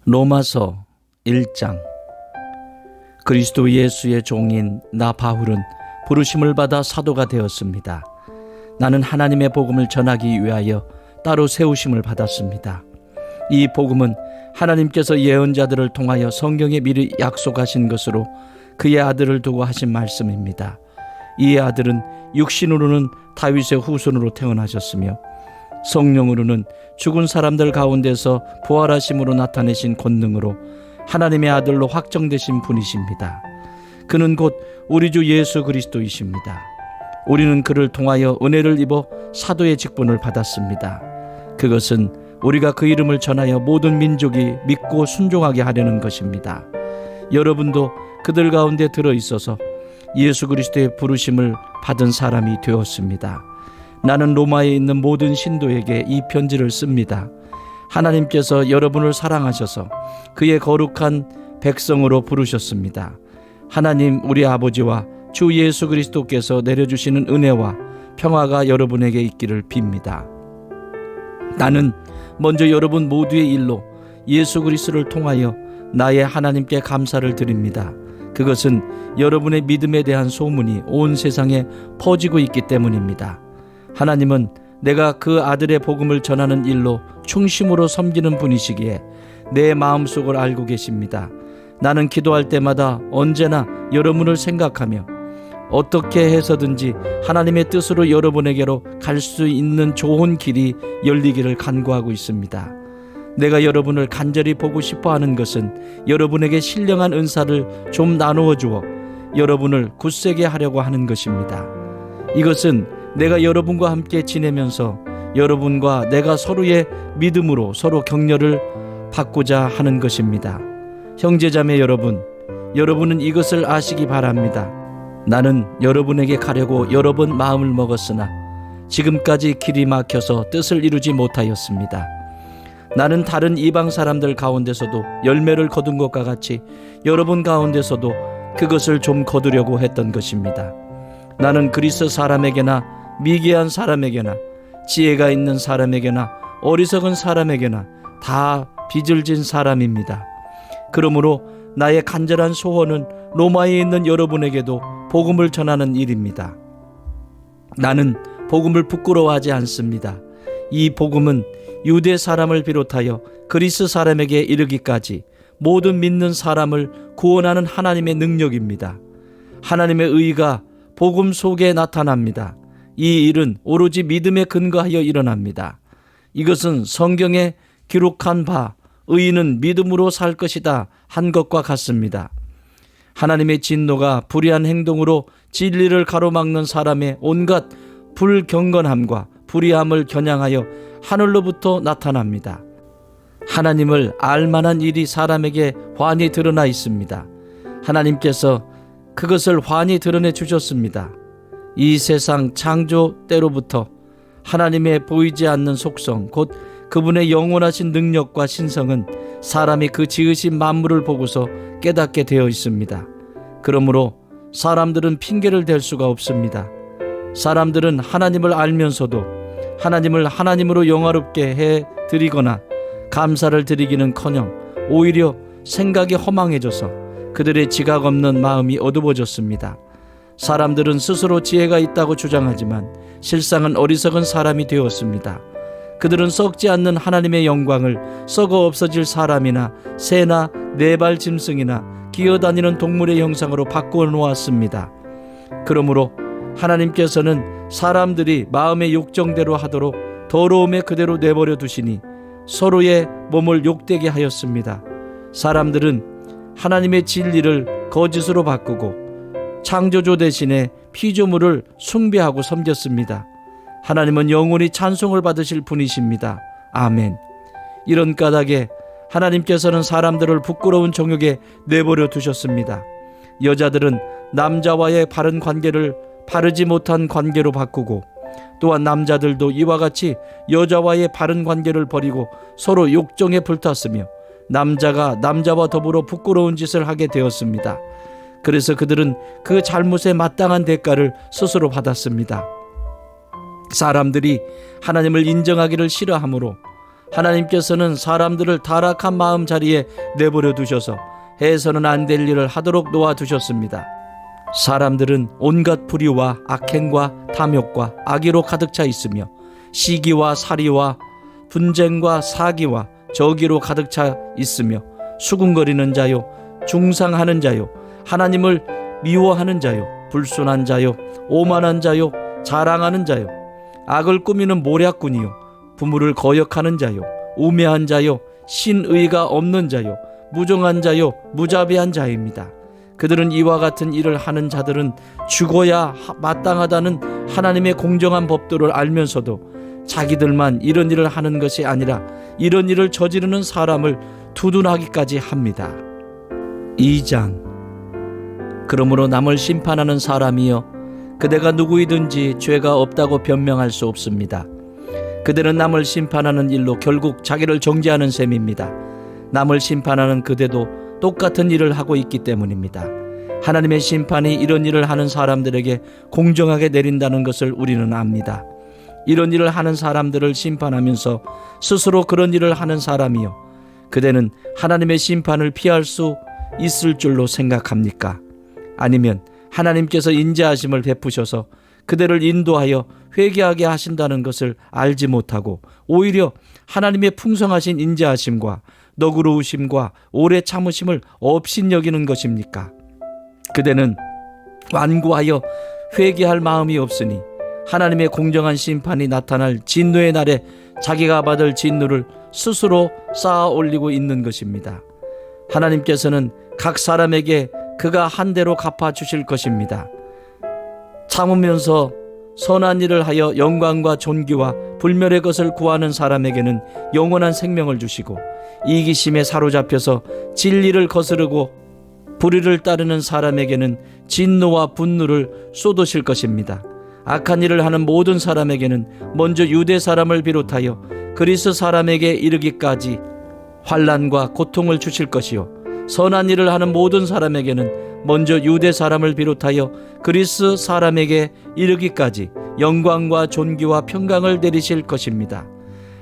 로마서 1장. 그리스도 예수의 종인 나 바울은 부르심을 받아 사도가 되었습니다. 나는 하나님의 복음을 전하기 위하여 따로 세우심을 받았습니다. 이 복음은 하나님께서 예언자들을 통하여 성경에 미리 약속하신 것으로 그의 아들을 두고 하신 말씀입니다. 이 아들은 육신으로는 다윗의 후손으로 태어나셨으며 성령으로는 죽은 사람들 가운데서 부활하심으로 나타내신 권능으로 하나님의 아들로 확정되신 분이십니다. 그는 곧 우리 주 예수 그리스도이십니다. 우리는 그를 통하여 은혜를 입어 사도의 직분을 받았습니다. 그것은 우리가 그 이름을 전하여 모든 민족이 믿고 순종하게 하려는 것입니다. 여러분도 그들 가운데 들어있어서 예수 그리스도의 부르심을 받은 사람이 되었습니다. 나는 로마에 있는 모든 신도에게 이 편지를 씁니다. 하나님께서 여러분을 사랑하셔서 그의 거룩한 백성으로 부르셨습니다. 하나님 우리 아버지와 주 예수 그리스도께서 내려주시는 은혜와 평화가 여러분에게 있기를 빕니다. 나는 먼저 여러분 모두의 일로 예수 그리스도를 통하여 나의 하나님께 감사를 드립니다. 그것은 여러분의 믿음에 대한 소문이 온 세상에 퍼지고 있기 때문입니다. 하나님은 내가 그 아들의 복음을 전하는 일로 충심으로 섬기는 분이시기에 내 마음속을 알고 계십니다. 나는 기도할 때마다 언제나 여러분을 생각하며 어떻게 해서든지 하나님의 뜻으로 여러분에게로 갈 수 있는 좋은 길이 열리기를 간구하고 있습니다. 내가 여러분을 간절히 보고 싶어 하는 것은 여러분에게 신령한 은사를 좀 나누어 주어 여러분을 굳세게 하려고 하는 것입니다. 이것은 내가 여러분과 함께 지내면서 여러분과 내가 서로의 믿음으로 서로 격려를 받고자 하는 것입니다. 형제자매 여러분, 여러분은 이것을 아시기 바랍니다. 나는 여러분에게 가려고 여러 번 마음을 먹었으나 지금까지 길이 막혀서 뜻을 이루지 못하였습니다. 나는 다른 이방 사람들 가운데서도 열매를 거둔 것과 같이 여러분 가운데서도 그것을 좀 거두려고 했던 것입니다. 나는 그리스 사람에게나 미개한 사람에게나 지혜가 있는 사람에게나 어리석은 사람에게나 다 빚을 진 사람입니다. 그러므로 나의 간절한 소원은 로마에 있는 여러분에게도 복음을 전하는 일입니다. 나는 복음을 부끄러워하지 않습니다. 이 복음은 유대 사람을 비롯하여 그리스 사람에게 이르기까지 모든 믿는 사람을 구원하는 하나님의 능력입니다. 하나님의 의가 복음 속에 나타납니다. 이 일은 오로지 믿음에 근거하여 일어납니다. 이것은 성경에 기록한 바 의인은 믿음으로 살 것이다 한 것과 같습니다. 하나님의 진노가 불의한 행동으로 진리를 가로막는 사람의 온갖 불경건함과 불의함을 겨냥하여 하늘로부터 나타납니다. 하나님을 알만한 일이 사람에게 환히 드러나 있습니다. 하나님께서 그것을 환히 드러내 주셨습니다. 이 세상 창조 때로부터 하나님의 보이지 않는 속성, 곧 그분의 영원하신 능력과 신성은 사람이 그 지으신 만물을 보고서 깨닫게 되어 있습니다. 그러므로 사람들은 핑계를 댈 수가 없습니다. 사람들은 하나님을 알면서도 하나님을 하나님으로 영화롭게 해 드리거나 감사를 드리기는커녕 오히려 생각이 허망해져서 그들의 지각 없는 마음이 어두워졌습니다. 사람들은 스스로 지혜가 있다고 주장하지만 실상은 어리석은 사람이 되었습니다. 그들은 썩지 않는 하나님의 영광을 썩어 없어질 사람이나 새나 네발 짐승이나 기어다니는 동물의 형상으로 바꾸어 놓았습니다. 그러므로 하나님께서는 사람들이 마음의 욕정대로 하도록 더러움에 그대로 내버려 두시니 서로의 몸을 욕되게 하였습니다. 사람들은 하나님의 진리를 거짓으로 바꾸고 창조주 대신에 피조물을 숭배하고 섬겼습니다. 하나님은 영원히 찬송을 받으실 분이십니다. 아멘. 이런 까닭에 하나님께서는 사람들을 부끄러운 정욕에 내버려 두셨습니다. 여자들은 남자와의 바른 관계를 바르지 못한 관계로 바꾸고 또한 남자들도 이와 같이 여자와의 바른 관계를 버리고 서로 욕정에 불탔으며 남자가 남자와 더불어 부끄러운 짓을 하게 되었습니다. 그래서 그들은 그 잘못에 마땅한 대가를 스스로 받았습니다. 사람들이 하나님을 인정하기를 싫어하므로 하나님께서는 사람들을 타락한 마음 자리에 내버려 두셔서 해서는 안 될 일을 하도록 놓아두셨습니다. 사람들은 온갖 불의와 악행과 탐욕과 악의로 가득 차 있으며 시기와 살이와 분쟁과 사기와 저기로 가득 차 있으며 수군거리는 자요, 중상하는 자요, 하나님을 미워하는 자요, 불순한 자요, 오만한 자요, 자랑하는 자요, 악을 꾸미는 모략꾼이요, 부모를 거역하는 자요, 우매한 자요, 신의가 없는 자요, 무정한 자요, 무자비한 자입니다. 그들은 이와 같은 일을 하는 자들은 죽어야 마땅하다는 하나님의 공정한 법도를 알면서도 자기들만 이런 일을 하는 것이 아니라 이런 일을 저지르는 사람을 두둔하기까지 합니다. 2장. 그러므로 남을 심판하는 사람이여, 그대가 누구이든지 죄가 없다고 변명할 수 없습니다. 그들은 남을 심판하는 일로 결국 자기를 정죄하는 셈입니다. 남을 심판하는 그대도 똑같은 일을 하고 있기 때문입니다. 하나님의 심판이 이런 일을 하는 사람들에게 공정하게 내린다는 것을 우리는 압니다. 이런 일을 하는 사람들을 심판하면서 스스로 그런 일을 하는 사람이요, 그대는 하나님의 심판을 피할 수 있을 줄로 생각합니까? 아니면 하나님께서 인자하심을 베푸셔서 그대를 인도하여 회개하게 하신다는 것을 알지 못하고 오히려 하나님의 풍성하신 인자하심과 너그러우심과 오래 참으심을 업신여기는 것입니까? 그대는 완고하여 회개할 마음이 없으니 하나님의 공정한 심판이 나타날 진노의 날에 자기가 받을 진노를 스스로 쌓아 올리고 있는 것입니다. 하나님께서는 각 사람에게 그가 한 대로 갚아주실 것입니다. 참으면서 선한 일을 하여 영광과 존귀와 불멸의 것을 구하는 사람에게는 영원한 생명을 주시고, 이기심에 사로잡혀서 진리를 거스르고 불의를 따르는 사람에게는 진노와 분노를 쏟으실 것입니다. 악한 일을 하는 모든 사람에게는 먼저 유대 사람을 비롯하여 그리스 사람에게 이르기까지 환난과 고통을 주실 것이요, 선한 일을 하는 모든 사람에게는 먼저 유대 사람을 비롯하여 그리스 사람에게 이르기까지 영광과 존귀와 평강을 내리실 것입니다.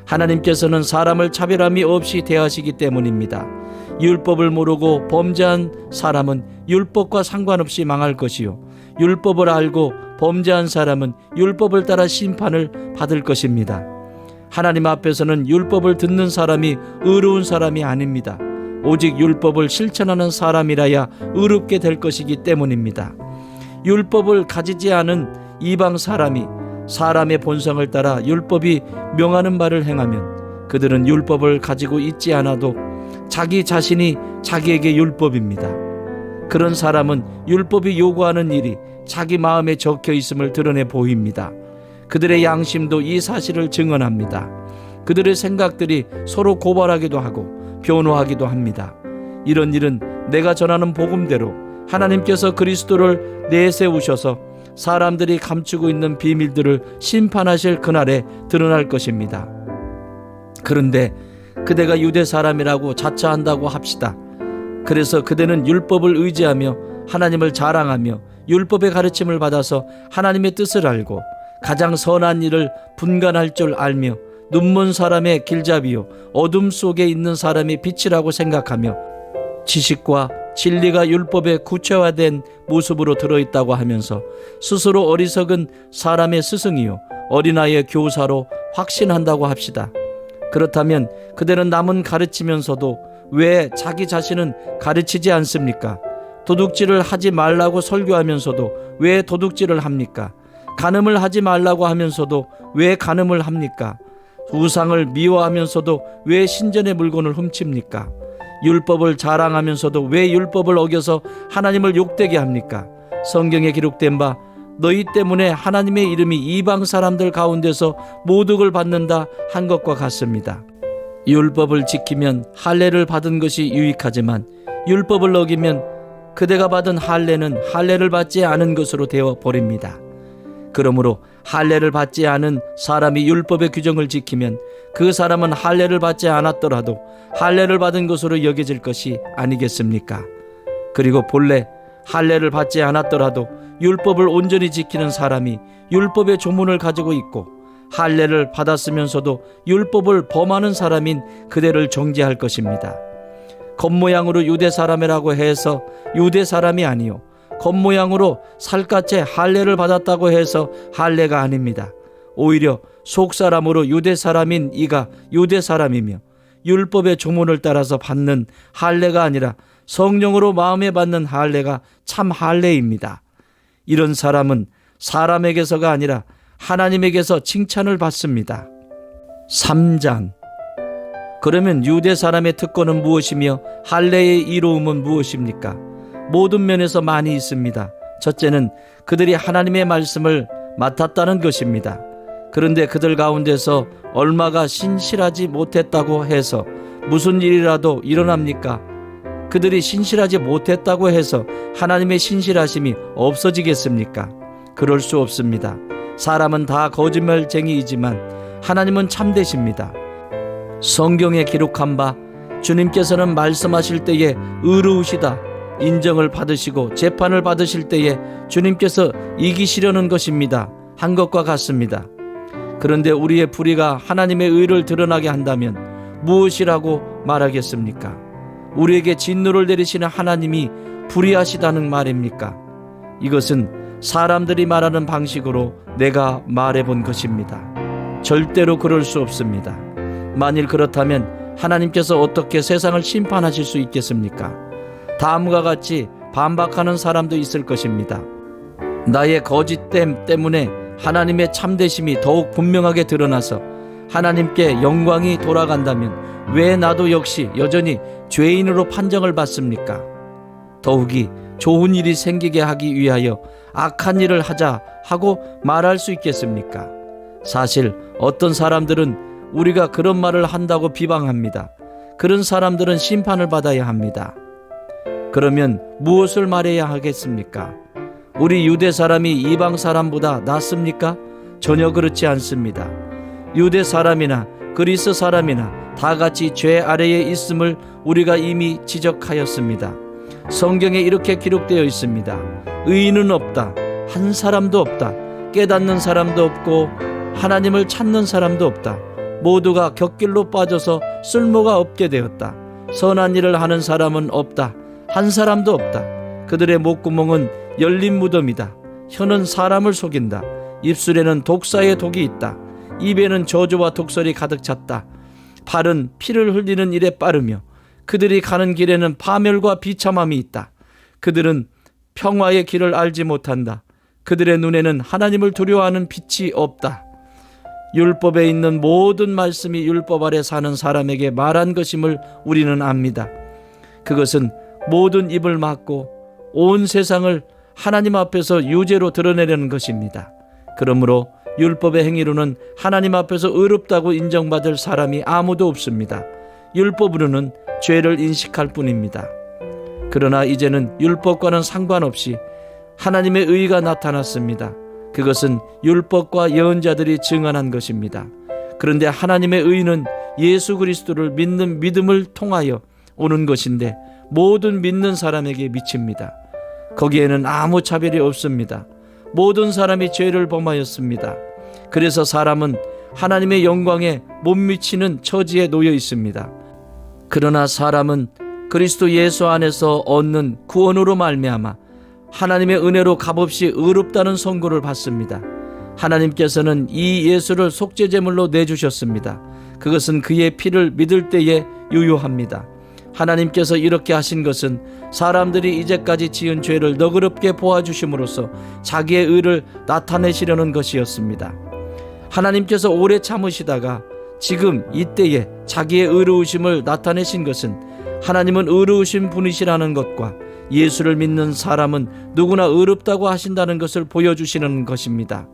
하나님께서는 사람을 차별함이 없이 대하시기 때문입니다. 율법을 모르고 범죄한 사람은 율법과 상관없이 망할 것이요, 율법을 알고 범죄한 사람은 율법을 따라 심판을 받을 것입니다. 하나님 앞에서는 율법을 듣는 사람이 의로운 사람이 아닙니다. 오직 율법을 실천하는 사람이라야 의롭게 될 것이기 때문입니다. 율법을 가지지 않은 이방 사람이 사람의 본성을 따라 율법이 명하는 바를 행하면 그들은 율법을 가지고 있지 않아도 자기 자신이 자기에게 율법입니다. 그런 사람은 율법이 요구하는 일이 자기 마음에 적혀 있음을 드러내 보입니다. 그들의 양심도 이 사실을 증언합니다. 그들의 생각들이 서로 고발하기도 하고 변호하기도 합니다. 이런 일은 내가 전하는 복음대로 하나님께서 그리스도를 내세우셔서 사람들이 감추고 있는 비밀들을 심판하실 그날에 드러날 것입니다. 그런데 그대가 유대 사람이라고 자처한다고 합시다. 그래서 그대는 율법을 의지하며 하나님을 자랑하며 율법의 가르침을 받아서 하나님의 뜻을 알고 가장 선한 일을 분간할 줄 알며 눈먼 사람의 길잡이요 어둠 속에 있는 사람이 빛이라고 생각하며 지식과 진리가 율법에 구체화된 모습으로 들어있다고 하면서 스스로 어리석은 사람의 스승이요 어린아이의 교사로 확신한다고 합시다. 그렇다면 그대는 남은 가르치면서도 왜 자기 자신은 가르치지 않습니까? 도둑질을 하지 말라고 설교하면서도 왜 도둑질을 합니까? 간음을 하지 말라고 하면서도 왜 간음을 합니까? 우상을 미워하면서도 왜 신전의 물건을 훔칩니까? 율법을 자랑하면서도 왜 율법을 어겨서 하나님을 욕되게 합니까? 성경에 기록된 바 너희 때문에 하나님의 이름이 이방 사람들 가운데서 모독을 받는다 한 것과 같습니다. 율법을 지키면 할례를 받은 것이 유익하지만 율법을 어기면 그대가 받은 할례는 할례를 받지 않은 것으로 되어 버립니다. 그러므로 할례를 받지 않은 사람이 율법의 규정을 지키면 그 사람은 할례를 받지 않았더라도 할례를 받은 것으로 여겨질 것이 아니겠습니까? 그리고 본래 할례를 받지 않았더라도 율법을 온전히 지키는 사람이 율법의 조문을 가지고 있고 할례를 받았으면서도 율법을 범하는 사람인 그대를 정죄할 것입니다. 겉모양으로 유대 사람이라고 해서 유대 사람이 아니요, 겉모양으로 살갗에 할례를 받았다고 해서 할례가 아닙니다. 오히려 속사람으로 유대 사람인 이가 유대 사람이며 율법의 조문을 따라서 받는 할례가 아니라 성령으로 마음에 받는 할례가 참 할례입니다. 이런 사람은 사람에게서가 아니라 하나님에게서 칭찬을 받습니다. 3장. 그러면 유대 사람의 특권은 무엇이며 할례의 이로움은 무엇입니까? 모든 면에서 많이 있습니다. 첫째는 그들이 하나님의 말씀을 맡았다는 것입니다. 그런데 그들 가운데서 얼마가 신실하지 못했다고 해서 무슨 일이라도 일어납니까? 그들이 신실하지 못했다고 해서 하나님의 신실하심이 없어지겠습니까? 그럴 수 없습니다. 사람은 다 거짓말쟁이이지만 하나님은 참되십니다. 성경에 기록한 바 주님께서는 말씀하실 때에 의로우시다 인정을 받으시고 재판을 받으실 때에 주님께서 이기시려는 것입니다 한 것과 같습니다. 그런데 우리의 불의가 하나님의 의를 드러나게 한다면 무엇이라고 말하겠습니까? 우리에게 진노를 내리시는 하나님이 불의하시다는 말입니까? 이것은 사람들이 말하는 방식으로 내가 말해본 것입니다. 절대로 그럴 수 없습니다. 만일 그렇다면 하나님께서 어떻게 세상을 심판하실 수 있겠습니까? 다음과 같이 반박하는 사람도 있을 것입니다. 나의 거짓됨 때문에 하나님의 참되심이 더욱 분명하게 드러나서 하나님께 영광이 돌아간다면 왜 나도 역시 여전히 죄인으로 판정을 받습니까? 더욱이 좋은 일이 생기게 하기 위하여 악한 일을 하자 하고 말할 수 있겠습니까? 사실 어떤 사람들은 우리가 그런 말을 한다고 비방합니다. 그런 사람들은 심판을 받아야 합니다. 그러면 무엇을 말해야 하겠습니까? 우리 유대 사람이 이방 사람보다 낫습니까? 전혀 그렇지 않습니다. 유대 사람이나 그리스 사람이나 다 같이 죄 아래에 있음을 우리가 이미 지적하였습니다. 성경에 이렇게 기록되어 있습니다. 의인은 없다. 한 사람도 없다. 깨닫는 사람도 없고 하나님을 찾는 사람도 없다. 모두가 곁길로 빠져서 쓸모가 없게 되었다. 선한 일을 하는 사람은 없다. 한 사람도 없다. 그들의 목구멍은 열린 무덤이다. 혀는 사람을 속인다. 입술에는 독사의 독이 있다. 입에는 저주와 독설이 가득 찼다. 발은 피를 흘리는 일에 빠르며 그들이 가는 길에는 파멸과 비참함이 있다. 그들은 평화의 길을 알지 못한다. 그들의 눈에는 하나님을 두려워하는 빛이 없다. 율법에 있는 모든 말씀이 율법 아래 사는 사람에게 말한 것임을 우리는 압니다. 그것은 모든 입을 막고 온 세상을 하나님 앞에서 유죄로 드러내려는 것입니다. 그러므로 율법의 행위로는 하나님 앞에서 의롭다고 인정받을 사람이 아무도 없습니다. 율법으로는 죄를 인식할 뿐입니다. 그러나 이제는 율법과는 상관없이 하나님의 의가 나타났습니다. 그것은 율법과 예언자들이 증언한 것입니다. 그런데 하나님의 의는 예수 그리스도를 믿는 믿음을 통하여 오는 것인데 모든 믿는 사람에게 미칩니다. 거기에는 아무 차별이 없습니다. 모든 사람이 죄를 범하였습니다. 그래서 사람은 하나님의 영광에 못 미치는 처지에 놓여 있습니다. 그러나 사람은 그리스도 예수 안에서 얻는 구원으로 말미암아 하나님의 은혜로 값없이 의롭다는 선고를 받습니다. 하나님께서는 이 예수를 속죄제물로 내주셨습니다. 그것은 그의 피를 믿을 때에 유효합니다. 하나님께서 이렇게 하신 것은 사람들이 이제까지 지은 죄를 너그럽게 보아주심으로써 자기의 의를 나타내시려는 것이었습니다. 하나님께서 오래 참으시다가 지금 이때에 자기의 의로우심을 나타내신 것은 하나님은 의로우신 분이시라는 것과 예수를 믿는 사람은 누구나 의롭다고 하신다는 것을 보여주시는 것입니다.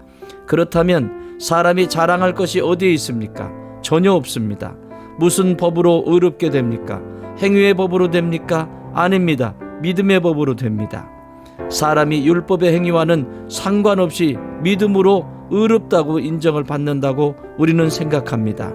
그렇다면 사람이 자랑할 것이 어디에 있습니까? 전혀 없습니다. 무슨 법으로 의롭게 됩니까? 행위의 법으로 됩니까? 아닙니다. 믿음의 법으로 됩니다. 사람이 율법의 행위와는 상관없이 믿음으로 의롭다고 인정을 받는다고 우리는 생각합니다.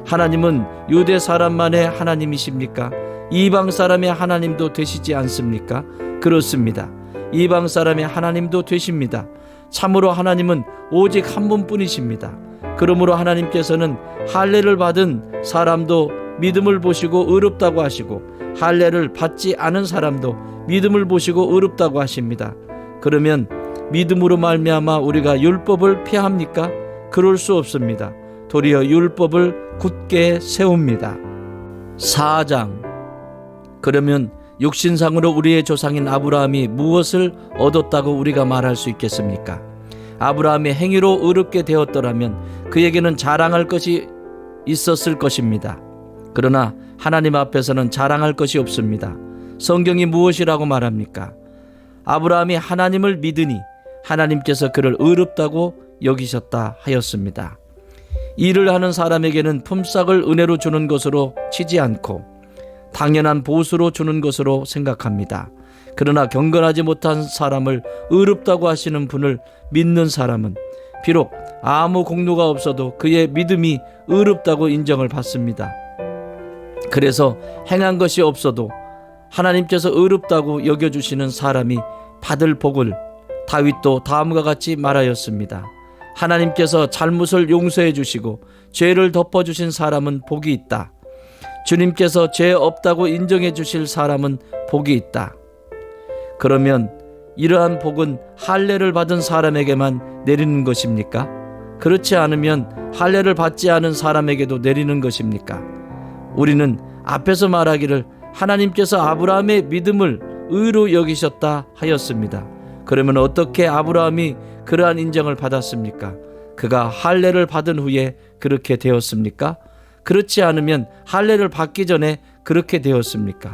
하나님은 유대 사람만의 하나님이십니까? 이방 사람의 하나님도 되시지 않습니까? 그렇습니다. 이방 사람의 하나님도 되십니다. 참으로 하나님은 오직 한 분뿐이십니다. 그러므로 하나님께서는 할례를 받은 사람도 믿음을 보시고 의롭다고 하시고 할례를 받지 않은 사람도 믿음을 보시고 의롭다고 하십니다. 그러면 믿음으로 말미암아 우리가 율법을 폐합니까? 그럴 수 없습니다. 도리어 율법을 굳게 세웁니다. 4장. 그러면 육신상으로 우리의 조상인 아브라함이 무엇을 얻었다고 우리가 말할 수 있겠습니까? 아브라함이 행위로 의롭게 되었더라면 그에게는 자랑할 것이 있었을 것입니다. 그러나 하나님 앞에서는 자랑할 것이 없습니다. 성경이 무엇이라고 말합니까? 아브라함이 하나님을 믿으니 하나님께서 그를 의롭다고 여기셨다 하였습니다. 일을 하는 사람에게는 품삯을 은혜로 주는 것으로 치지 않고 당연한 보수로 주는 것으로 생각합니다. 그러나 경건하지 못한 사람을 의롭다고 하시는 분을 믿는 사람은 비록 아무 공로가 없어도 그의 믿음이 의롭다고 인정을 받습니다. 그래서 행한 것이 없어도 하나님께서 의롭다고 여겨주시는 사람이 받을 복을 다윗도 다음과 같이 말하였습니다. 하나님께서 잘못을 용서해 주시고 죄를 덮어주신 사람은 복이 있다. 주님께서 죄 없다고 인정해 주실 사람은 복이 있다. 그러면 이러한 복은 할례를 받은 사람에게만 내리는 것입니까? 그렇지 않으면 할례를 받지 않은 사람에게도 내리는 것입니까? 우리는 앞에서 말하기를 하나님께서 아브라함의 믿음을 의로 여기셨다 하였습니다. 그러면 어떻게 아브라함이 그러한 인정을 받았습니까? 그가 할례를 받은 후에 그렇게 되었습니까? 그렇지 않으면 할례를 받기 전에 그렇게 되었습니까?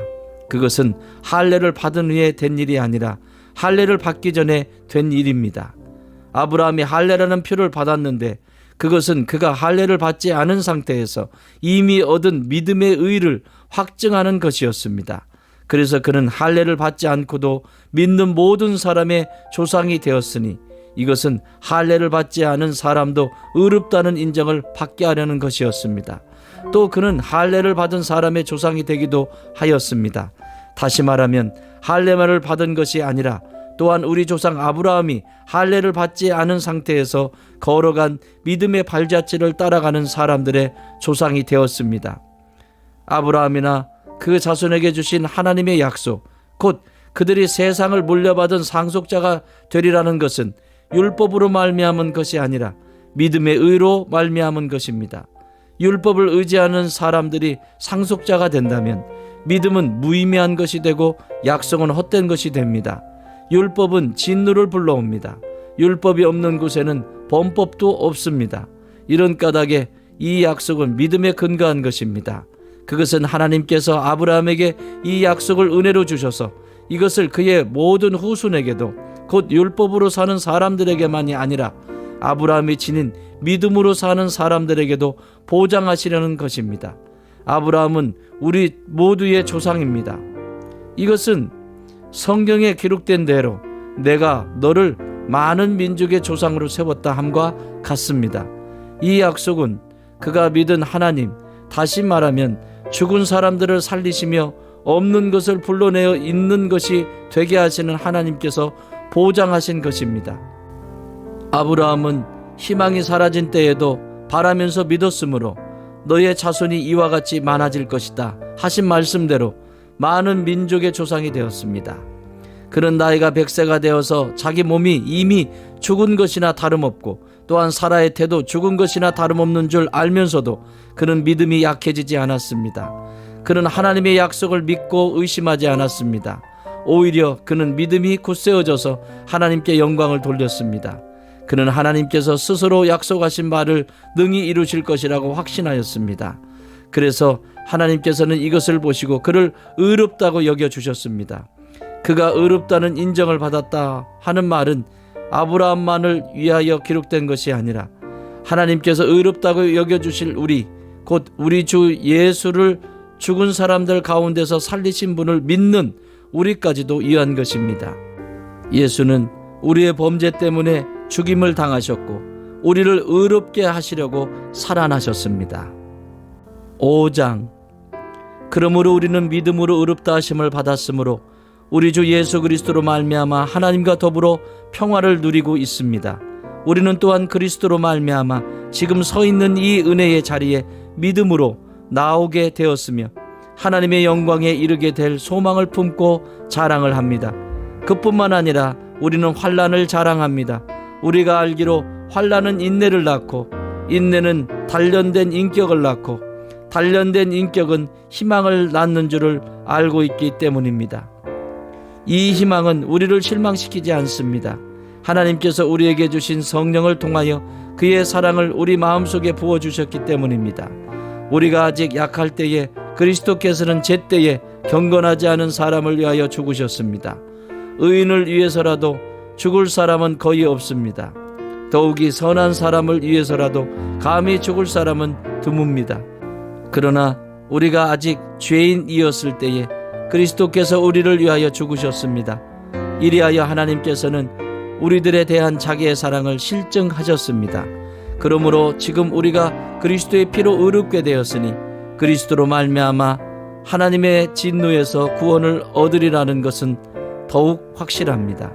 그것은 할례를 받은 후에 된 일이 아니라 할례를 받기 전에 된 일입니다. 아브라함이 할례라는 표를 받았는데 그것은 그가 할례를 받지 않은 상태에서 이미 얻은 믿음의 의를 확증하는 것이었습니다. 그래서 그는 할례를 받지 않고도 믿는 모든 사람의 조상이 되었으니 이것은 할례를 받지 않은 사람도 의롭다는 인정을 받게 하려는 것이었습니다. 또 그는 할례를 받은 사람의 조상이 되기도 하였습니다. 다시 말하면 할례만을 받은 것이 아니라 또한 우리 조상 아브라함이 할례를 받지 않은 상태에서 걸어간 믿음의 발자취를 따라가는 사람들의 조상이 되었습니다. 아브라함이나 그 자손에게 주신 하나님의 약속, 곧 그들이 세상을 물려받은 상속자가 되리라는 것은 율법으로 말미암은 것이 아니라 믿음의 의로 말미암은 것입니다. 율법을 의지하는 사람들이 상속자가 된다면 믿음은 무의미한 것이 되고 약속은 헛된 것이 됩니다. 율법은 진노를 불러옵니다. 율법이 없는 곳에는 범법도 없습니다. 이런 까닭에 이 약속은 믿음에 근거한 것입니다. 그것은 하나님께서 아브라함에게 이 약속을 은혜로 주셔서 이것을 그의 모든 후손에게도 곧 율법으로 사는 사람들에게만이 아니라 아브라함이 지닌 믿음으로 사는 사람들에게도 보장하시려는 것입니다. 아브라함은 우리 모두의 조상입니다. 이것은 성경에 기록된 대로 내가 너를 많은 민족의 조상으로 세웠다 함과 같습니다. 이 약속은 그가 믿은 하나님, 다시 말하면 죽은 사람들을 살리시며 없는 것을 불러내어 있는 것이 되게 하시는 하나님께서 보장하신 것입니다. 아브라함은 희망이 사라진 때에도 바라면서 믿었으므로 너의 자손이 이와 같이 많아질 것이다 하신 말씀대로 많은 민족의 조상이 되었습니다. 그는 나이가 100세가 되어서 자기 몸이 이미 죽은 것이나 다름없고 또한 사라의 태도 죽은 것이나 다름없는 줄 알면서도 그는 믿음이 약해지지 않았습니다. 그는 하나님의 약속을 믿고 의심하지 않았습니다. 오히려 그는 믿음이 굳세어져서 하나님께 영광을 돌렸습니다. 그는 하나님께서 스스로 약속하신 말을 능히 이루실 것이라고 확신하였습니다. 그래서 하나님께서는 이것을 보시고 그를 의롭다고 여겨주셨습니다. 그가 의롭다는 인정을 받았다 하는 말은 아브라함만을 위하여 기록된 것이 아니라 하나님께서 의롭다고 여겨주실 우리, 곧 우리 주 예수를 죽은 사람들 가운데서 살리신 분을 믿는 우리까지도 위한 것입니다. 예수는 우리의 범죄 때문에 죽임을 당하셨고 우리를 의롭게 하시려고 살아나셨습니다. 5장. 그러므로 우리는 믿음으로 의롭다 하심을 받았으므로 우리 주 예수 그리스도로 말미암아 하나님과 더불어 평화를 누리고 있습니다. 우리는 또한 그리스도로 말미암아 지금 서 있는 이 은혜의 자리에 믿음으로 나오게 되었으며 하나님의 영광에 이르게 될 소망을 품고 자랑을 합니다. 그뿐만 아니라 우리는 환난을 자랑합니다. 우리가 알기로 환난은 인내를 낳고 인내는 단련된 인격을 낳고 단련된 인격은 희망을 낳는 줄을 알고 있기 때문입니다. 이 희망은 우리를 실망시키지 않습니다. 하나님께서 우리에게 주신 성령을 통하여 그의 사랑을 우리 마음속에 부어주셨기 때문입니다. 우리가 아직 약할 때에 그리스도께서는 제때에 경건하지 않은 사람을 위하여 죽으셨습니다. 의인을 위해서라도 죽을 사람은 거의 없습니다. 더욱이 선한 사람을 위해서라도 감히 죽을 사람은 드뭅니다. 그러나 우리가 아직 죄인이었을 때에 그리스도께서 우리를 위하여 죽으셨습니다. 이리하여 하나님께서는 우리들에 대한 자기의 사랑을 실증하셨습니다. 그러므로 지금 우리가 그리스도의 피로 의롭게 되었으니 그리스도로 말미암아 하나님의 진노에서 구원을 얻으리라는 것은 더욱 확실합니다.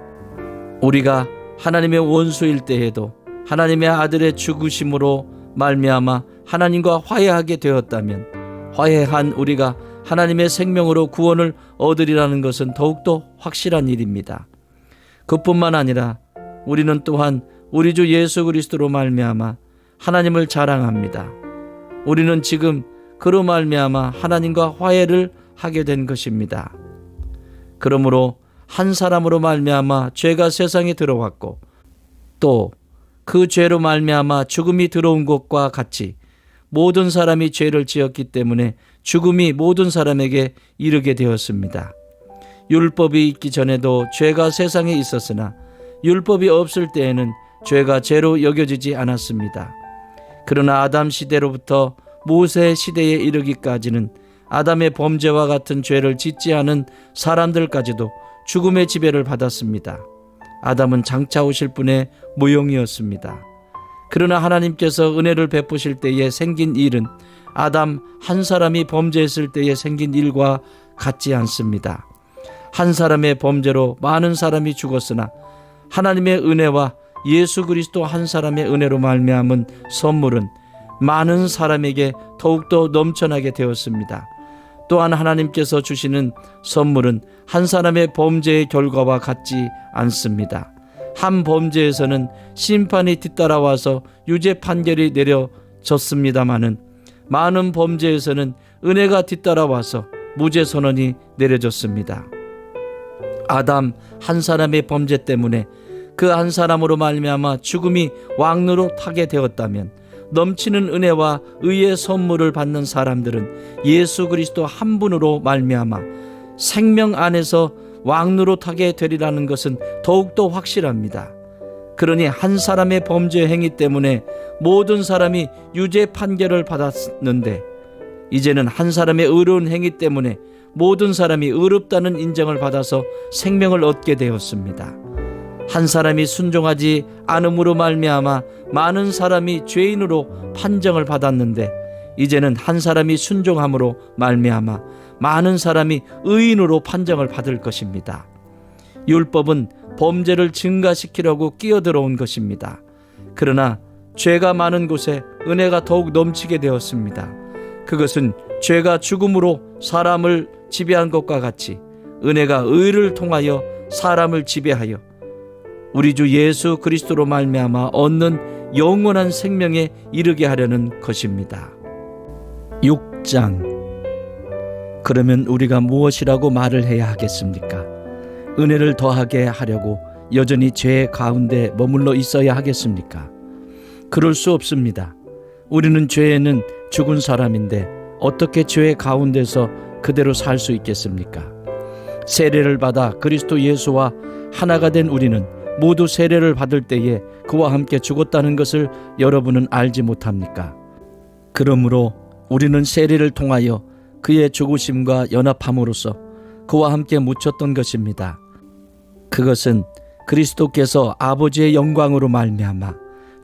우리가 하나님의 원수일 때에도 하나님의 아들의 죽으심으로 말미암아 하나님과 화해하게 되었다면 화해한 우리가 하나님의 생명으로 구원을 얻으리라는 것은 더욱더 확실한 일입니다. 그뿐만 아니라 우리는 또한 우리 주 예수 그리스도로 말미암아 하나님을 자랑합니다. 우리는 지금 그로 말미암아 하나님과 화해를 하게 된 것입니다. 그러므로 한 사람으로 말미암아 죄가 세상에 들어왔고 또 그 죄로 말미암아 죽음이 들어온 것과 같이 모든 사람이 죄를 지었기 때문에 죽음이 모든 사람에게 이르게 되었습니다. 율법이 있기 전에도 죄가 세상에 있었으나 율법이 없을 때에는 죄가 죄로 여겨지지 않았습니다. 그러나 아담 시대로부터 모세 시대에 이르기까지는 아담의 범죄와 같은 죄를 짓지 않은 사람들까지도 죽음의 지배를 받았습니다. 아담은 장차 오실 분의 모형이었습니다. 그러나 하나님께서 은혜를 베푸실 때에 생긴 일은 아담 한 사람이 범죄했을 때에 생긴 일과 같지 않습니다. 한 사람의 범죄로 많은 사람이 죽었으나 하나님의 은혜와 예수 그리스도 한 사람의 은혜로 말미암은 선물은 많은 사람에게 더욱더 넘쳐나게 되었습니다. 또한 하나님께서 주시는 선물은 한 사람의 범죄의 결과와 같지 않습니다. 한 범죄에서는 심판이 뒤따라와서 유죄 판결이 내려졌습니다마는 많은 범죄에서는 은혜가 뒤따라와서 무죄 선언이 내려졌습니다. 아담 한 사람의 범죄 때문에 그 한 사람으로 말미암아 죽음이 왕노로 타게 되었다면 넘치는 은혜와 의의 선물을 받는 사람들은 예수 그리스도 한 분으로 말미암아 생명 안에서 왕노로 타게 되리라는 것은 더욱더 확실합니다. 그러니 한 사람의 범죄 행위 때문에 모든 사람이 유죄 판결을 받았는데 이제는 한 사람의 의로운 행위 때문에 모든 사람이 의롭다는 인정을 받아서 생명을 얻게 되었습니다. 한 사람이 순종하지 않음으로 말미암아 많은 사람이 죄인으로 판정을 받았는데 이제는 한 사람이 순종함으로 말미암아 많은 사람이 의인으로 판정을 받을 것입니다. 율법은 범죄를 증가시키려고 끼어들어온 것입니다. 그러나 죄가 많은 곳에 은혜가 더욱 넘치게 되었습니다. 그것은 죄가 죽음으로 사람을 지배한 것과 같이 은혜가 의를 통하여 사람을 지배하여 우리 주 예수 그리스도로 말미암아 얻는 영원한 생명에 이르게 하려는 것입니다. 6장. 그러면 우리가 무엇이라고 말을 해야 하겠습니까? 은혜를 더하게 하려고 여전히 죄 가운데 머물러 있어야 하겠습니까? 그럴 수 없습니다. 우리는 죄에는 죽은 사람인데 어떻게 죄 가운데서 그대로 살 수 있겠습니까? 세례를 받아 그리스도 예수와 하나가 된 우리는 모두 세례를 받을 때에 그와 함께 죽었다는 것을 여러분은 알지 못합니까? 그러므로 우리는 세례를 통하여 그의 죽으심과 연합함으로써 그와 함께 묻혔던 것입니다. 그것은 그리스도께서 아버지의 영광으로 말미암아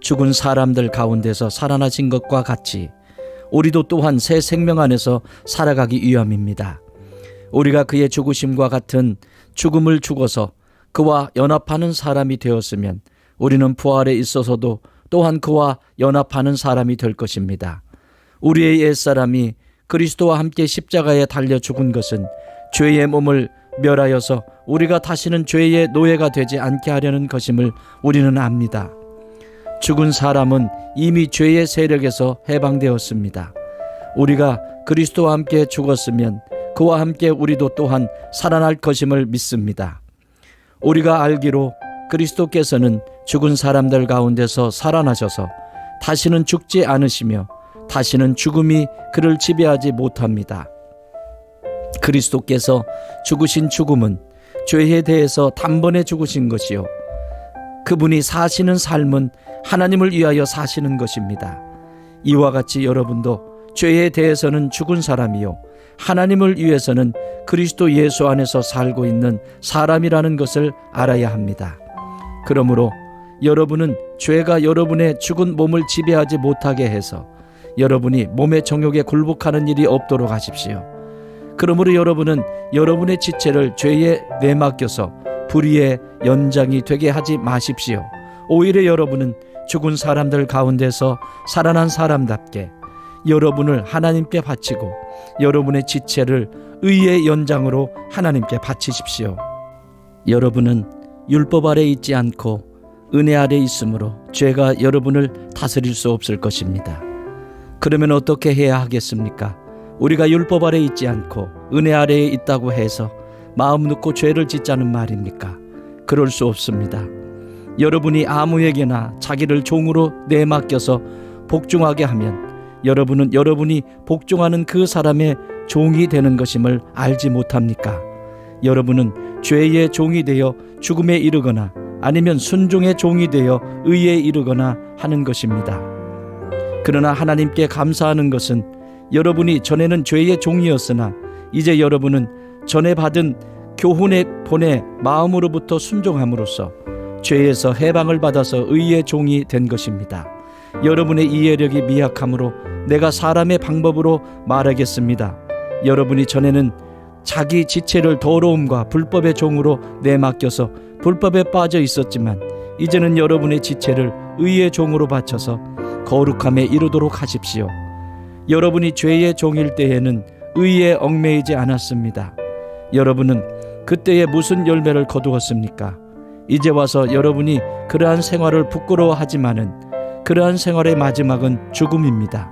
죽은 사람들 가운데서 살아나신 것과 같이 우리도 또한 새 생명 안에서 살아가기 위함입니다. 우리가 그의 죽으심과 같은 죽음을 죽어서 그와 연합하는 사람이 되었으면 우리는 부활에 있어서도 또한 그와 연합하는 사람이 될 것입니다. 우리의 옛사람이 그리스도와 함께 십자가에 달려 죽은 것은 죄의 몸을 멸하여서 우리가 다시는 죄의 노예가 되지 않게 하려는 것임을 우리는 압니다. 죽은 사람은 이미 죄의 세력에서 해방되었습니다. 우리가 그리스도와 함께 죽었으면 그와 함께 우리도 또한 살아날 것임을 믿습니다. 우리가 알기로 그리스도께서는 죽은 사람들 가운데서 살아나셔서 다시는 죽지 않으시며 다시는 죽음이 그를 지배하지 못합니다. 그리스도께서 죽으신 죽음은 죄에 대해서 단번에 죽으신 것이요, 그분이 사시는 삶은 하나님을 위하여 사시는 것입니다. 이와 같이 여러분도 죄에 대해서는 죽은 사람이요 하나님을 위해서는 그리스도 예수 안에서 살고 있는 사람이라는 것을 알아야 합니다. 그러므로 여러분은 죄가 여러분의 죽은 몸을 지배하지 못하게 해서 여러분이 몸의 정욕에 굴복하는 일이 없도록 하십시오. 그러므로 여러분은 여러분의 지체를 죄에 내맡겨서 불의의 연장이 되게 하지 마십시오. 오히려 여러분은 죽은 사람들 가운데서 살아난 사람답게 여러분을 하나님께 바치고 여러분의 지체를 의의 연장으로 하나님께 바치십시오. 여러분은 율법 아래 있지 않고 은혜 아래 있으므로 죄가 여러분을 다스릴 수 없을 것입니다. 그러면 어떻게 해야 하겠습니까? 우리가 율법 아래 있지 않고 은혜 아래에 있다고 해서 마음 놓고 죄를 짓자는 말입니까? 그럴 수 없습니다. 여러분이 아무에게나 자기를 종으로 내맡겨서 복종하게 하면 여러분은 여러분이 복종하는 그 사람의 종이 되는 것임을 알지 못합니까? 여러분은 죄의 종이 되어 죽음에 이르거나 아니면 순종의 종이 되어 의에 이르거나 하는 것입니다. 그러나 하나님께 감사하는 것은 여러분이 전에는 죄의 종이었으나 이제 여러분은 전에 받은 교훈의 본의 마음으로부터 순종함으로써 죄에서 해방을 받아서 의의 종이 된 것입니다. 여러분의 이해력이 미약함으로 내가 사람의 방법으로 말하겠습니다. 여러분이 전에는 자기 지체를 더러움과 불법의 종으로 내맡겨서 불법에 빠져 있었지만 이제는 여러분의 지체를 의의 종으로 바쳐서 거룩함에 이르도록 하십시오. 여러분이 죄의 종일 때에는 의에 얽매이지 않았습니다. 여러분은 그때에 무슨 열매를 거두었습니까? 이제 와서 여러분이 그러한 생활을 부끄러워하지만은 그러한 생활의 마지막은 죽음입니다.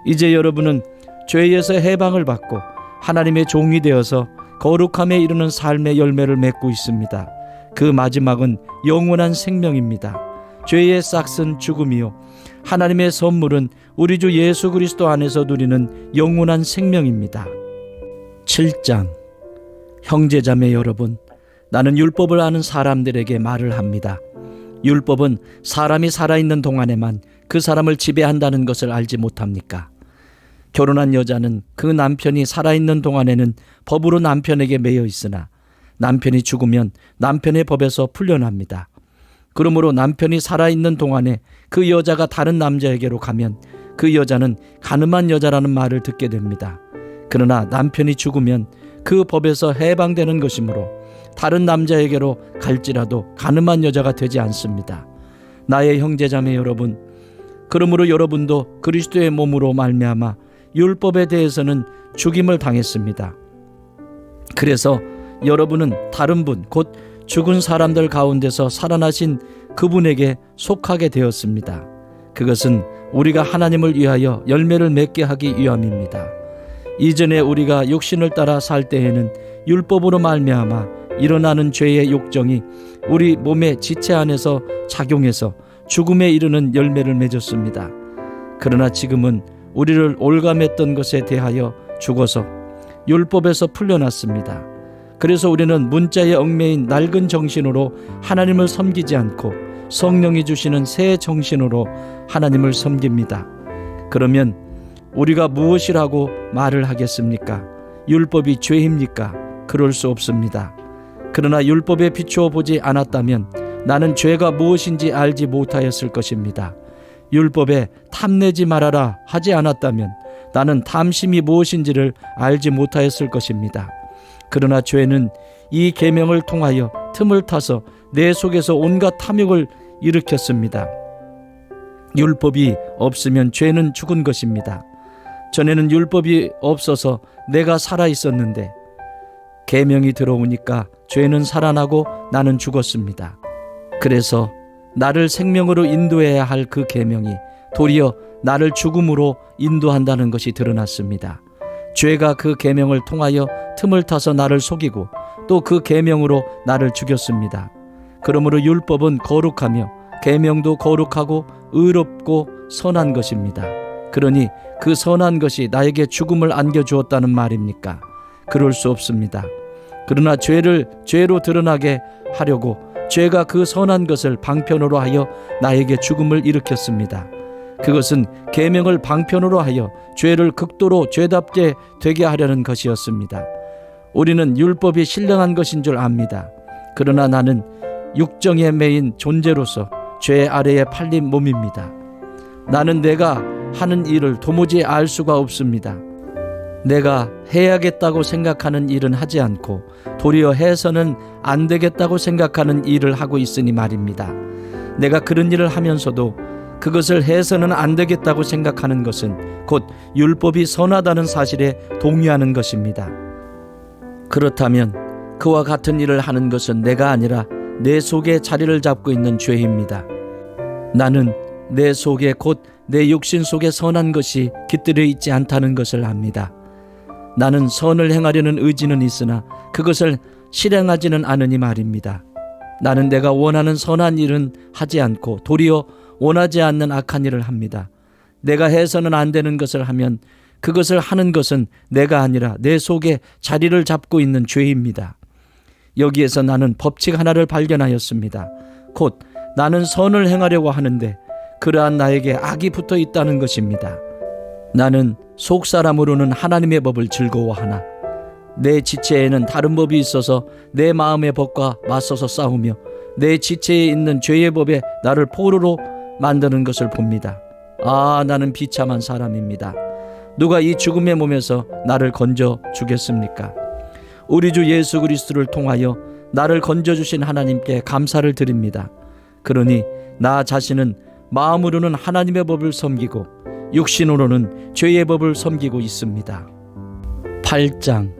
이제 여러분은 죄에서 해방을 받고 하나님의 종이 되어서 거룩함에 이르는 삶의 열매를 맺고 있습니다. 그 마지막은 영원한 생명입니다. 죄의 싹은 죽음이요 하나님의 선물은 우리 주 예수 그리스도 안에서 누리는 영원한 생명입니다. 7장. 형제자매 여러분, 나는 율법을 아는 사람들에게 말을 합니다. 율법은 사람이 살아있는 동안에만 그 사람을 지배한다는 것을 알지 못합니까? 결혼한 여자는 그 남편이 살아있는 동안에는 법으로 남편에게 매여 있으나 남편이 죽으면 남편의 법에서 풀려납니다. 그러므로 남편이 살아있는 동안에 그 여자가 다른 남자에게로 가면 그 여자는 가늠한 여자라는 말을 듣게 됩니다. 그러나 남편이 죽으면 그 법에서 해방되는 것이므로 다른 남자에게로 갈지라도 가늠한 여자가 되지 않습니다. 나의 형제자매 여러분, 그러므로 여러분도 그리스도의 몸으로 말미암아 율법에 대해서는 죽임을 당했습니다. 그래서 여러분은 다른 분, 곧 죽은 사람들 가운데서 살아나신 그분에게 속하게 되었습니다. 그것은 우리가 하나님을 위하여 열매를 맺게 하기 위함입니다. 이전에 우리가 육신을 따라 살 때에는 율법으로 말미암아 일어나는 죄의 욕정이 우리 몸의 지체 안에서 작용해서 죽음에 이르는 열매를 맺었습니다. 그러나 지금은 우리를 올감했던 것에 대하여 죽어서 율법에서 풀려났습니다. 그래서 우리는 문자에 얽매인 낡은 정신으로 하나님을 섬기지 않고 성령이 주시는 새 정신으로 하나님을 섬깁니다. 그러면 우리가 무엇이라고 말을 하겠습니까? 율법이 죄입니까? 그럴 수 없습니다. 그러나 율법에 비추어 보지 않았다면 나는 죄가 무엇인지 알지 못하였을 것입니다. 율법에 탐내지 말아라 하지 않았다면 나는 탐심이 무엇인지를 알지 못하였을 것입니다. 그러나 죄는 이 계명을 통하여 틈을 타서 내 속에서 온갖 탐욕을 일으켰습니다. 율법이 없으면 죄는 죽은 것입니다. 전에는 율법이 없어서 내가 살아 있었는데 계명이 들어오니까 죄는 살아나고 나는 죽었습니다. 그래서 나를 생명으로 인도해야 할 그 계명이 도리어 나를 죽음으로 인도한다는 것이 드러났습니다. 죄가 그 계명을 통하여 틈을 타서 나를 속이고 또 그 계명으로 나를 죽였습니다. 그러므로 율법은 거룩하며 계명도 거룩하고 의롭고 선한 것입니다. 그러니 그 선한 것이 나에게 죽음을 안겨주었다는 말입니까? 그럴 수 없습니다. 그러나 죄를 죄로 드러나게 하려고 죄가 그 선한 것을 방편으로 하여 나에게 죽음을 일으켰습니다. 그것은 계명을 방편으로 하여 죄를 극도로 죄답게 되게 하려는 것이었습니다. 우리는 율법이 신령한 것인 줄 압니다. 그러나 나는 육정에 매인 존재로서 죄 아래에 팔린 몸입니다. 나는 내가 하는 일을 도무지 알 수가 없습니다. 내가 해야겠다고 생각하는 일은 하지 않고 도리어 해서는 안 되겠다고 생각하는 일을 하고 있으니 말입니다. 내가 그런 일을 하면서도 그것을 해서는 안 되겠다고 생각하는 것은 곧 율법이 선하다는 사실에 동의하는 것입니다. 그렇다면 그와 같은 일을 하는 것은 내가 아니라 내 속에 자리를 잡고 있는 죄입니다. 나는 내 속에 곧 내 육신 속에 선한 것이 깃들여 있지 않다는 것을 압니다. 나는 선을 행하려는 의지는 있으나 그것을 실행하지는 않으니 말입니다. 나는 내가 원하는 선한 일은 하지 않고 도리어 원하지 않는 악한 일을 합니다. 내가 해서는 안 되는 것을 하면 그것을 하는 것은 내가 아니라 내 속에 자리를 잡고 있는 죄입니다. 여기에서 나는 법칙 하나를 발견하였습니다. 곧 나는 선을 행하려고 하는데 그러한 나에게 악이 붙어 있다는 것입니다. 나는 속사람으로는 하나님의 법을 즐거워하나 내 지체에는 다른 법이 있어서 내 마음의 법과 맞서서 싸우며 내 지체에 있는 죄의 법에 나를 포로로 만드는 것을 봅니다. 아, 나는 비참한 사람입니다. 누가 이 죽음의 몸에서 나를 건져 주겠습니까? 우리 주 예수 그리스도를 통하여 나를 건져주신 하나님께 감사를 드립니다. 그러니 나 자신은 마음으로는 하나님의 법을 섬기고 육신으로는 죄의 법을 섬기고 있습니다. 8장.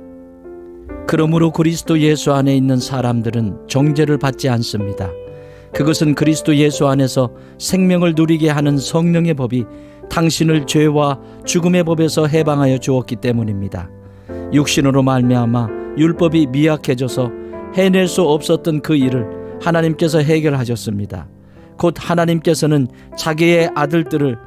그러므로 그리스도 예수 안에 있는 사람들은 정죄를 받지 않습니다. 그것은 그리스도 예수 안에서 생명을 누리게 하는 성령의 법이 당신을 죄와 죽음의 법에서 해방하여 주었기 때문입니다. 육신으로 말미암아 율법이 미약해져서 해낼 수 없었던 그 일을 하나님께서 해결하셨습니다. 곧 하나님께서는 자기의 아들들을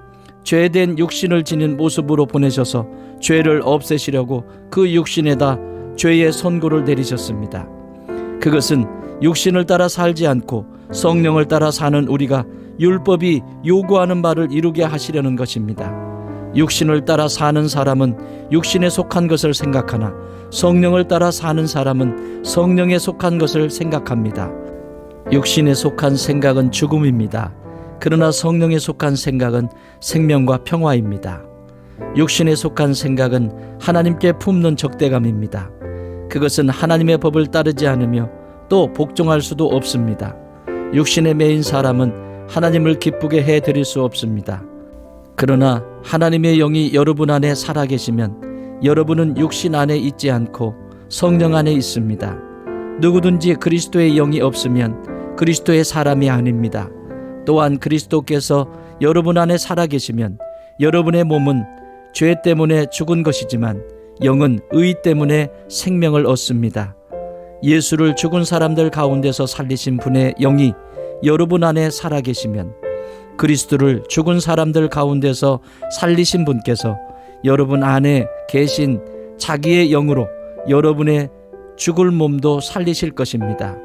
죄된 육신을 지닌 모습으로 보내셔서 죄를 없애시려고 그 육신에다 죄의 선고를 내리셨습니다. 그것은 육신을 따라 살지 않고 성령을 따라 사는 우리가 율법이 요구하는 바를 이루게 하시려는 것입니다. 육신을 따라 사는 사람은 육신에 속한 것을 생각하나 성령을 따라 사는 사람은 성령에 속한 것을 생각합니다. 육신에 속한 생각은 죽음입니다. 그러나 성령에 속한 생각은 생명과 평화입니다. 육신에 속한 생각은 하나님께 품는 적대감입니다. 그것은 하나님의 법을 따르지 않으며 또 복종할 수도 없습니다. 육신에 매인 사람은 하나님을 기쁘게 해드릴 수 없습니다. 그러나 하나님의 영이 여러분 안에 살아계시면 여러분은 육신 안에 있지 않고 성령 안에 있습니다. 누구든지 그리스도의 영이 없으면 그리스도의 사람이 아닙니다. 또한 그리스도께서 여러분 안에 살아계시면 여러분의 몸은 죄 때문에 죽은 것이지만 영은 의 때문에 생명을 얻습니다. 예수를 죽은 사람들 가운데서 살리신 분의 영이 여러분 안에 살아계시면 그리스도를 죽은 사람들 가운데서 살리신 분께서 여러분 안에 계신 자기의 영으로 여러분의 죽을 몸도 살리실 것입니다.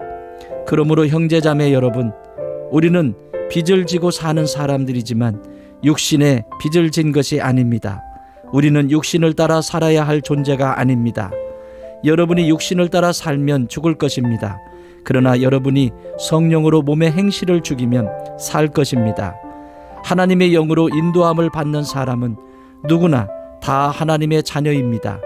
그러므로 형제자매 여러분, 우리는 빚을 지고 사는 사람들이지만 육신에 빚을 진 것이 아닙니다. 우리는 육신을 따라 살아야 할 존재가 아닙니다. 여러분이 육신을 따라 살면 죽을 것입니다. 그러나 여러분이 성령으로 몸의 행실을 죽이면 살 것입니다. 하나님의 영으로 인도함을 받는 사람은 누구나 다 하나님의 자녀입니다.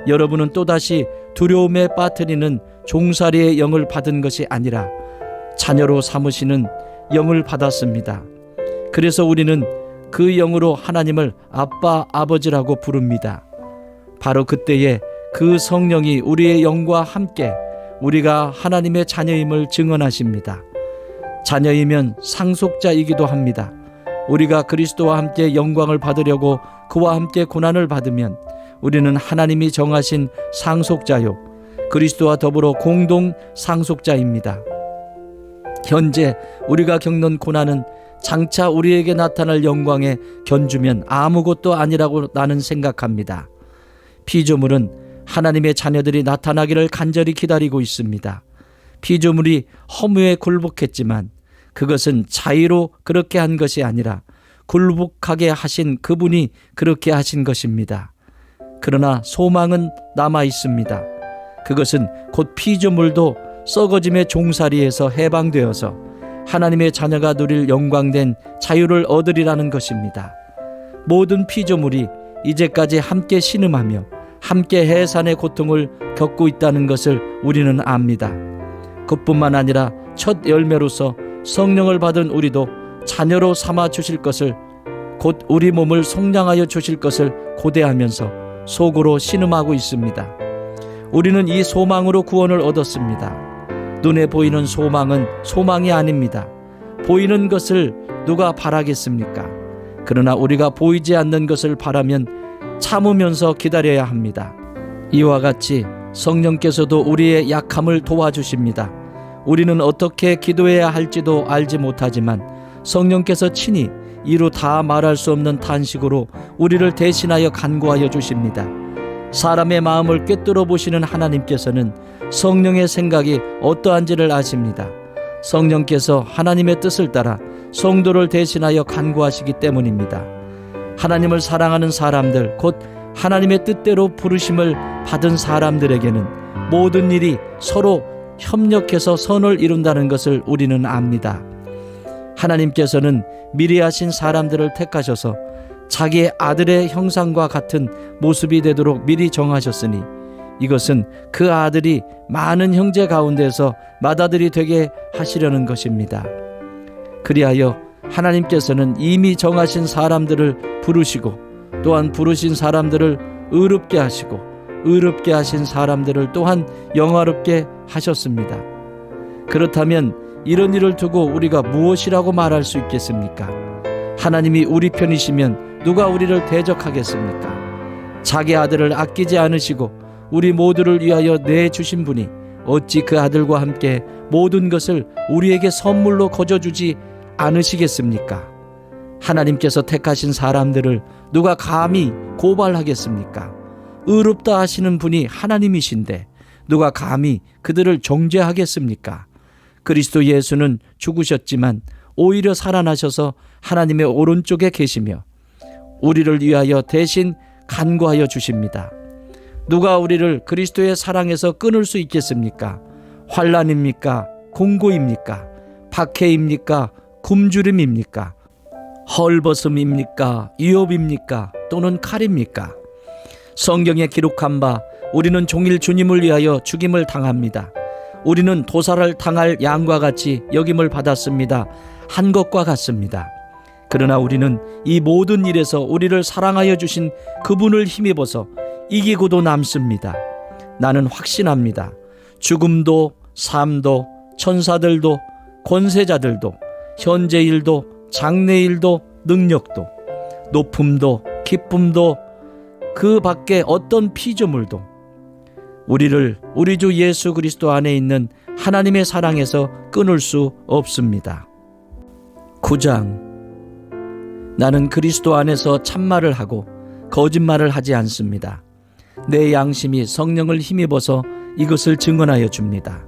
여러분은 또다시 두려움에 빠뜨리는 종살이의 영을 받은 것이 아니라 자녀로 삼으시는 영을 받았습니다. 그래서 우리는 그 영으로 하나님을 아빠, 아버지라고 부릅니다. 바로 그때에 그 성령이 우리의 영과 함께 우리가 하나님의 자녀임을 증언하십니다. 자녀이면 상속자이기도 합니다. 우리가 그리스도와 함께 영광을 받으려고 그와 함께 고난을 받으면 우리는 하나님이 정하신 상속자요, 그리스도와 더불어 공동 상속자입니다. 현재 우리가 겪는 고난은 장차 우리에게 나타날 영광에 견주면 아무것도 아니라고 나는 생각합니다. 피조물은 하나님의 자녀들이 나타나기를 간절히 기다리고 있습니다. 피조물이 허무에 굴복했지만 그것은 자의로 그렇게 한 것이 아니라 굴복하게 하신 그분이 그렇게 하신 것입니다. 그러나 소망은 남아 있습니다. 그것은 곧 피조물도 썩어짐의 종살이에서 해방되어서 하나님의 자녀가 누릴 영광된 자유를 얻으리라는 것입니다. 모든 피조물이 이제까지 함께 신음하며 함께 해산의 고통을 겪고 있다는 것을 우리는 압니다. 그뿐만 아니라 첫 열매로서 성령을 받은 우리도 자녀로 삼아 주실 것을, 곧 우리 몸을 속량하여 주실 것을 고대하면서 속으로 신음하고 있습니다. 우리는 이 소망으로 구원을 얻었습니다. 눈에 보이는 소망은 소망이 아닙니다. 보이는 것을 누가 바라겠습니까? 그러나 우리가 보이지 않는 것을 바라면 참으면서 기다려야 합니다. 이와 같이 성령께서도 우리의 약함을 도와주십니다. 우리는 어떻게 기도해야 할지도 알지 못하지만 성령께서 친히 이루 다 말할 수 없는 탄식으로 우리를 대신하여 간구하여 주십니다. 사람의 마음을 꿰뚫어 보시는 하나님께서는 성령의 생각이 어떠한지를 아십니다. 성령께서 하나님의 뜻을 따라 성도를 대신하여 간구하시기 때문입니다. 하나님을 사랑하는 사람들, 곧 하나님의 뜻대로 부르심을 받은 사람들에게는 모든 일이 서로 협력해서 선을 이룬다는 것을 우리는 압니다. 하나님께서는 미리 하신 사람들을 택하셔서 자기의 아들의 형상과 같은 모습이 되도록 미리 정하셨으니 이것은 그 아들이 많은 형제 가운데서 맏아들이 되게 하시려는 것입니다. 그리하여 하나님께서는 이미 정하신 사람들을 부르시고 또한 부르신 사람들을 의롭게 하시고 의롭게 하신 사람들을 또한 영화롭게 하셨습니다. 그렇다면 이런 일을 두고 우리가 무엇이라고 말할 수 있겠습니까? 하나님이 우리 편이시면 누가 우리를 대적하겠습니까? 자기 아들을 아끼지 않으시고 우리 모두를 위하여 내주신 분이 어찌 그 아들과 함께 모든 것을 우리에게 선물로 거저주지 않으시겠습니까? 하나님께서 택하신 사람들을 누가 감히 고발하겠습니까? 의롭다 하시는 분이 하나님이신데 누가 감히 그들을 정죄하겠습니까? 그리스도 예수는 죽으셨지만 오히려 살아나셔서 하나님의 오른쪽에 계시며 우리를 위하여 대신 간구하여 주십니다. 누가 우리를 그리스도의 사랑에서 끊을 수 있겠습니까? 환난입니까? 공고입니까? 박해입니까? 굶주림입니까? 헐벗음입니까? 위협입니까? 또는 칼입니까? 성경에 기록한 바 우리는 종일 주님을 위하여 죽임을 당합니다. 우리는 도살을 당할 양과 같이 여김을 받았습니다. 한 것과 같습니다. 그러나 우리는 이 모든 일에서 우리를 사랑하여 주신 그분을 힘입어서 이기고도 남습니다. 나는 확신합니다. 죽음도 삶도 천사들도 권세자들도 현재일도 장래일도 능력도 높음도 기쁨도 그 밖에 어떤 피조물도 우리를 우리 주 예수 그리스도 안에 있는 하나님의 사랑에서 끊을 수 없습니다. 9장. 나는 그리스도 안에서 참말을 하고 거짓말을 하지 않습니다. 내 양심이 성령을 힘입어서 이것을 증언하여 줍니다.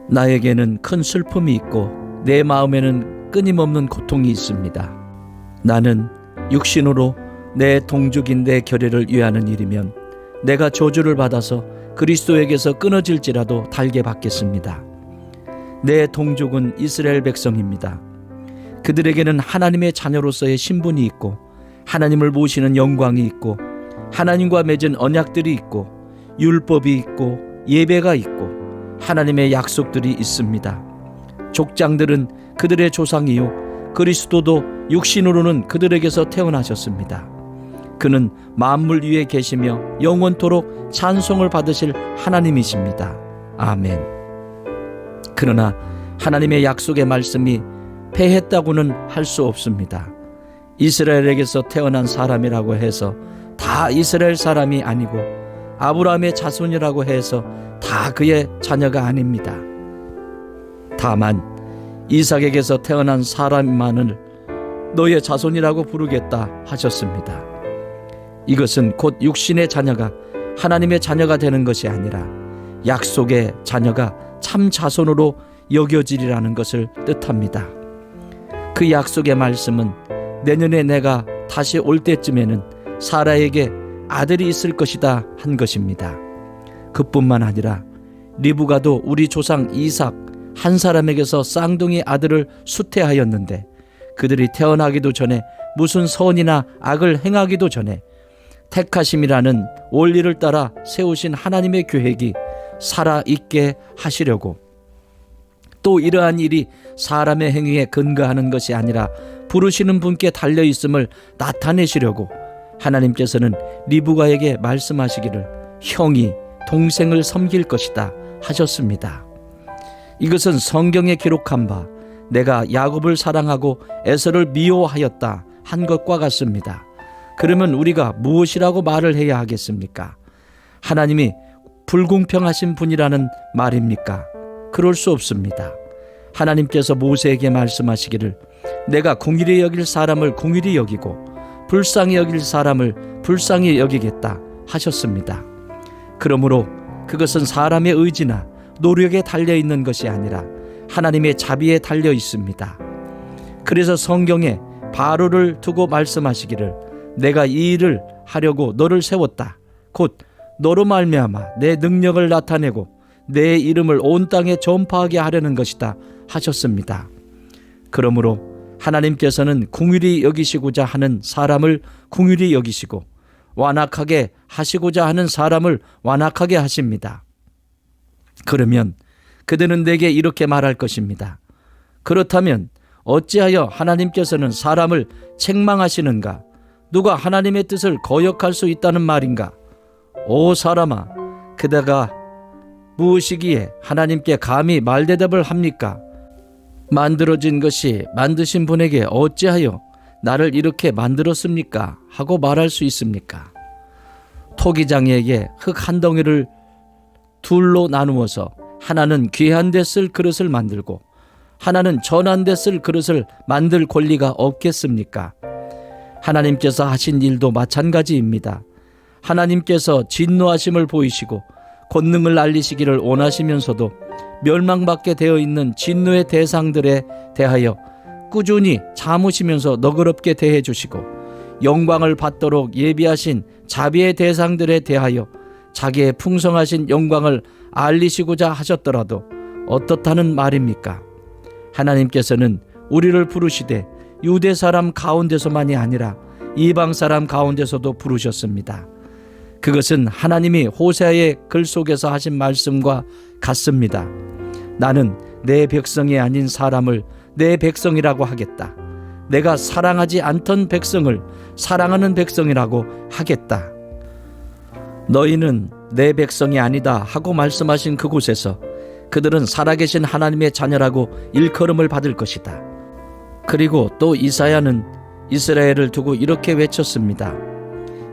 나에게는 큰 슬픔이 있고 내 마음에는 끊임없는 고통이 있습니다. 나는 육신으로 내 동족인 내 결의를 위하는 일이면 내가 저주를 받아서 그리스도에게서 끊어질지라도 달게 받겠습니다. 내 동족은 이스라엘 백성입니다. 그들에게는 하나님의 자녀로서의 신분이 있고 하나님을 모시는 영광이 있고 하나님과 맺은 언약들이 있고 율법이 있고 예배가 있고 하나님의 약속들이 있습니다. 족장들은 그들의 조상이요 그리스도도 육신으로는 그들에게서 태어나셨습니다. 그는 만물 위에 계시며 영원토록 찬송을 받으실 하나님이십니다. 아멘. 그러나 하나님의 약속의 말씀이 패했다고는 할 수 없습니다. 이스라엘에게서 태어난 사람이라고 해서 다 이스라엘 사람이 아니고 아브라함의 자손이라고 해서 다 그의 자녀가 아닙니다. 다만 이삭에게서 태어난 사람만을 너의 자손이라고 부르겠다 하셨습니다. 이것은 곧 육신의 자녀가 하나님의 자녀가 되는 것이 아니라 약속의 자녀가 참 자손으로 여겨지리라는 것을 뜻합니다. 그 약속의 말씀은 내년에 내가 다시 올 때쯤에는 사라에게 아들이 있을 것이다 한 것입니다. 그뿐만 아니라 리브가도 우리 조상 이삭 한 사람에게서 쌍둥이 아들을 수태하였는데 그들이 태어나기도 전에 무슨 선이나 악을 행하기도 전에 택하심이라는 원리를 따라 세우신 하나님의 계획이 살아있게 하시려고, 또 이러한 일이 사람의 행위에 근거하는 것이 아니라 부르시는 분께 달려있음을 나타내시려고 하나님께서는 리브가에게 말씀하시기를 형이 동생을 섬길 것이다 하셨습니다. 이것은 성경에 기록한 바 내가 야곱을 사랑하고 에서를 미워하였다 한 것과 같습니다. 그러면 우리가 무엇이라고 말을 해야 하겠습니까? 하나님이 불공평하신 분이라는 말입니까? 그럴 수 없습니다. 하나님께서 모세에게 말씀하시기를 내가 공의히 여길 사람을 공의히 여기고 불쌍히 여길 사람을 불쌍히 여기겠다 하셨습니다. 그러므로 그것은 사람의 의지나 노력에 달려있는 것이 아니라 하나님의 자비에 달려 있습니다. 그래서 성경에 바로를 두고 말씀하시기를 내가 이 일을 하려고 너를 세웠다. 곧 너로 말미암아 내 능력을 나타내고 내 이름을 온 땅에 전파하게 하려는 것이다 하셨습니다. 그러므로 하나님께서는 긍휼히 여기시고자 하는 사람을 긍휼히 여기시고 완악하게 하시고자 하는 사람을 완악하게 하십니다. 그러면 그들은 내게 이렇게 말할 것입니다. 그렇다면 어찌하여 하나님께서는 사람을 책망하시는가? 누가 하나님의 뜻을 거역할 수 있다는 말인가? 오 사람아, 그대가 무엇이기에 하나님께 감히 말대답을 합니까? 만들어진 것이 만드신 분에게 어찌하여 나를 이렇게 만들었습니까? 하고 말할 수 있습니까? 토기장이에게 흙 한 덩이를 둘로 나누어서 하나는 귀한 데 쓸 그릇을 만들고 하나는 전한 데 쓸 그릇을 만들 권리가 없겠습니까? 하나님께서 하신 일도 마찬가지입니다. 하나님께서 진노하심을 보이시고 권능을 알리시기를 원하시면서도 멸망받게 되어 있는 진노의 대상들에 대하여 꾸준히 참으시면서 너그럽게 대해 주시고 영광을 받도록 예비하신 자비의 대상들에 대하여 자기의 풍성하신 영광을 알리시고자 하셨더라도 어떻다는 말입니까? 하나님께서는 우리를 부르시되 유대 사람 가운데서만이 아니라 이방 사람 가운데서도 부르셨습니다. 그것은 하나님이 호세아의 글 속에서 하신 말씀과 같습니다. 나는 내 백성이 아닌 사람을 내 백성이라고 하겠다. 내가 사랑하지 않던 백성을 사랑하는 백성이라고 하겠다. 너희는 내 백성이 아니다 하고 말씀하신 그곳에서 그들은 살아계신 하나님의 자녀라고 일컬음을 받을 것이다. 그리고 또 이사야는 이스라엘을 두고 이렇게 외쳤습니다.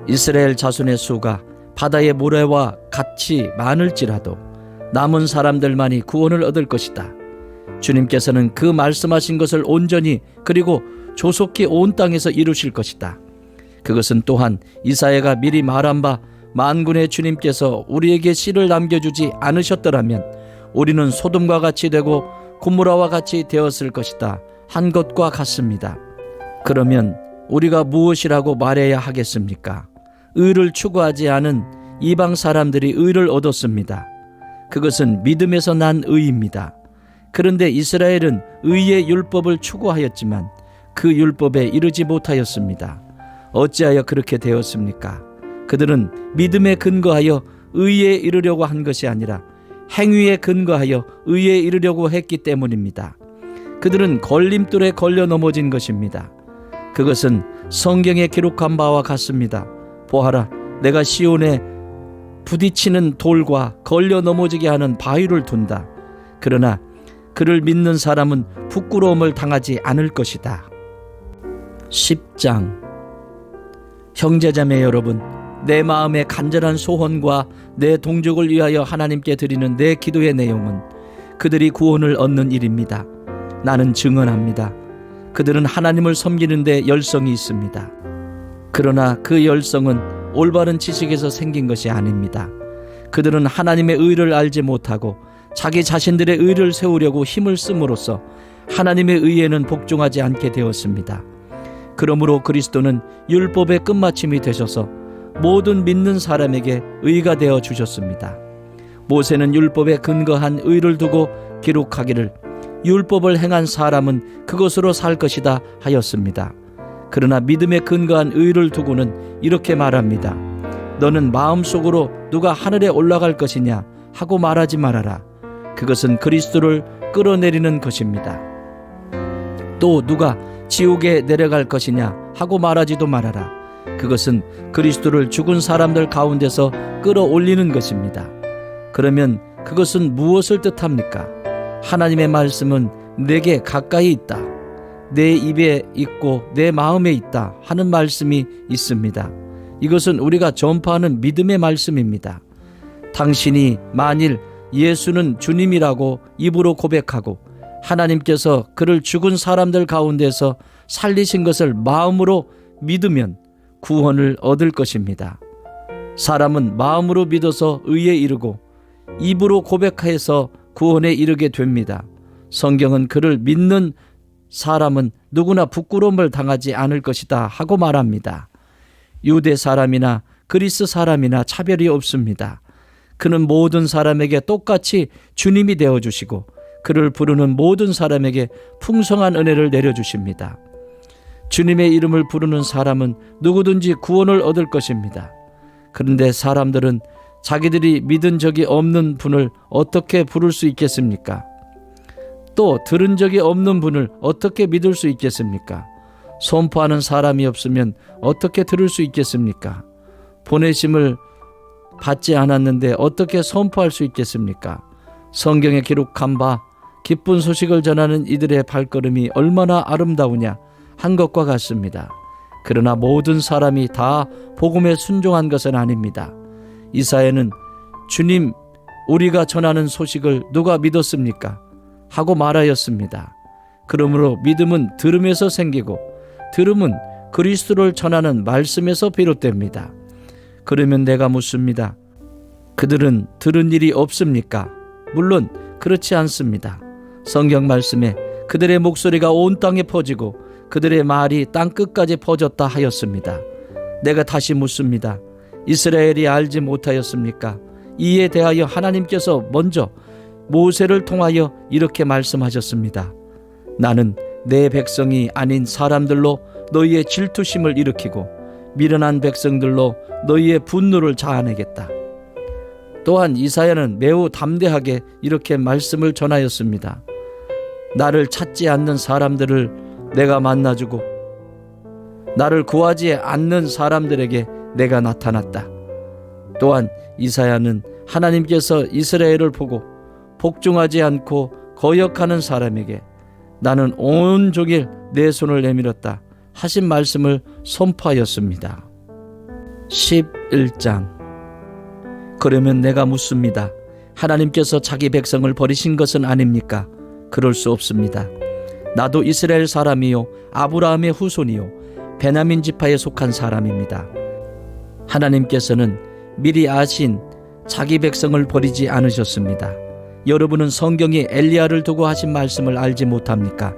이스라엘 자손의 수가 바다의 모래와 같이 많을지라도 남은 사람들만이 구원을 얻을 것이다. 주님께서는 그 말씀하신 것을 온전히 그리고 조속히 온 땅에서 이루실 것이다. 그것은 또한 이사야가 미리 말한 바 만군의 주님께서 우리에게 씨를 남겨주지 않으셨더라면 우리는 소돔과 같이 되고 고모라와 같이 되었을 것이다 한 것과 같습니다. 그러면 우리가 무엇이라고 말해야 하겠습니까? 의를 추구하지 않은 이방 사람들이 의를 얻었습니다. 그것은 믿음에서 난 의입니다. 그런데 이스라엘은 의의 율법을 추구하였지만 그 율법에 이르지 못하였습니다. 어찌하여 그렇게 되었습니까? 그들은 믿음에 근거하여 의에 이르려고 한 것이 아니라 행위에 근거하여 의에 이르려고 했기 때문입니다. 그들은 걸림돌에 걸려 넘어진 것입니다. 그것은 성경에 기록한 바와 같습니다. 보아라, 내가 시온에 부딪히는 돌과 걸려 넘어지게 하는 바위를 둔다. 그러나 그를 믿는 사람은 부끄러움을 당하지 않을 것이다. 10장. 형제자매 여러분, 내 마음의 간절한 소원과 내 동족을 위하여 하나님께 드리는 내 기도의 내용은 그들이 구원을 얻는 일입니다. 나는 증언합니다. 그들은 하나님을 섬기는 데 열성이 있습니다. 그러나 그 열성은 올바른 지식에서 생긴 것이 아닙니다. 그들은 하나님의 의를 알지 못하고 자기 자신들의 의를 세우려고 힘을 씀으로써 하나님의 의에는 복종하지 않게 되었습니다. 그러므로 그리스도는 율법의 끝마침이 되셔서 모든 믿는 사람에게 의가 되어 주셨습니다. 모세는 율법에 근거한 의를 두고 기록하기를 율법을 행한 사람은 그것으로 살 것이다 하였습니다. 그러나 믿음에 근거한 의를 두고는 이렇게 말합니다. 너는 마음속으로 누가 하늘에 올라갈 것이냐 하고 말하지 말아라. 그것은 그리스도를 끌어내리는 것입니다. 또 누가 지옥에 내려갈 것이냐 하고 말하지도 말아라. 그것은 그리스도를 죽은 사람들 가운데서 끌어올리는 것입니다. 그러면 그것은 무엇을 뜻합니까? 하나님의 말씀은 내게 가까이 있다, 내 입에 있고 내 마음에 있다 하는 말씀이 있습니다. 이것은 우리가 전파하는 믿음의 말씀입니다. 당신이 만일 예수는 주님이라고 입으로 고백하고 하나님께서 그를 죽은 사람들 가운데서 살리신 것을 마음으로 믿으면 구원을 얻을 것입니다. 사람은 마음으로 믿어서 의에 이르고 입으로 고백해서 구원에 이르게 됩니다. 성경은 그를 믿는 사람은 누구나 부끄러움을 당하지 않을 것이다 하고 말합니다. 유대 사람이나 그리스 사람이나 차별이 없습니다. 그는 모든 사람에게 똑같이 주님이 되어주시고 그를 부르는 모든 사람에게 풍성한 은혜를 내려주십니다. 주님의 이름을 부르는 사람은 누구든지 구원을 얻을 것입니다. 그런데 사람들은 자기들이 믿은 적이 없는 분을 어떻게 부를 수 있겠습니까? 또 들은 적이 없는 분을 어떻게 믿을 수 있겠습니까? 선포하는 사람이 없으면 어떻게 들을 수 있겠습니까? 보내심을 받지 않았는데 어떻게 선포할 수 있겠습니까? 성경에 기록한 바 기쁜 소식을 전하는 이들의 발걸음이 얼마나 아름다우냐 한 것과 같습니다. 그러나 모든 사람이 다 복음에 순종한 것은 아닙니다. 이사야는 주님, 우리가 전하는 소식을 누가 믿었습니까? 하고 말하였습니다. 그러므로 믿음은 들음에서 생기고 들음은 그리스도를 전하는 말씀에서 비롯됩니다. 그러면 내가 묻습니다. 그들은 들은 일이 없습니까? 물론 그렇지 않습니다. 성경 말씀에 그들의 목소리가 온 땅에 퍼지고 그들의 말이 땅 끝까지 퍼졌다 하였습니다. 내가 다시 묻습니다. 이스라엘이 알지 못하였습니까? 이에 대하여 하나님께서 먼저 모세를 통하여 이렇게 말씀하셨습니다. 나는 내 백성이 아닌 사람들로 너희의 질투심을 일으키고 미련한 백성들로 너희의 분노를 자아내겠다. 또한 이사야는 매우 담대하게 이렇게 말씀을 전하였습니다. 나를 찾지 않는 사람들을 내가 만나주고 나를 구하지 않는 사람들에게 내가 나타났다. 또한 이사야는 하나님께서 이스라엘을 보고 복종하지 않고 거역하는 사람에게 나는 온종일 내 손을 내밀었다 하신 말씀을 선포하였습니다. 11장. 그러면 내가 묻습니다. 하나님께서 자기 백성을 버리신 것은 아닙니까? 그럴 수 없습니다. 나도 이스라엘 사람이요 아브라함의 후손이요 베냐민 지파에 속한 사람입니다. 하나님께서는 미리 아신 자기 백성을 버리지 않으셨습니다. 여러분은 성경이 엘리야를 두고 하신 말씀을 알지 못합니까?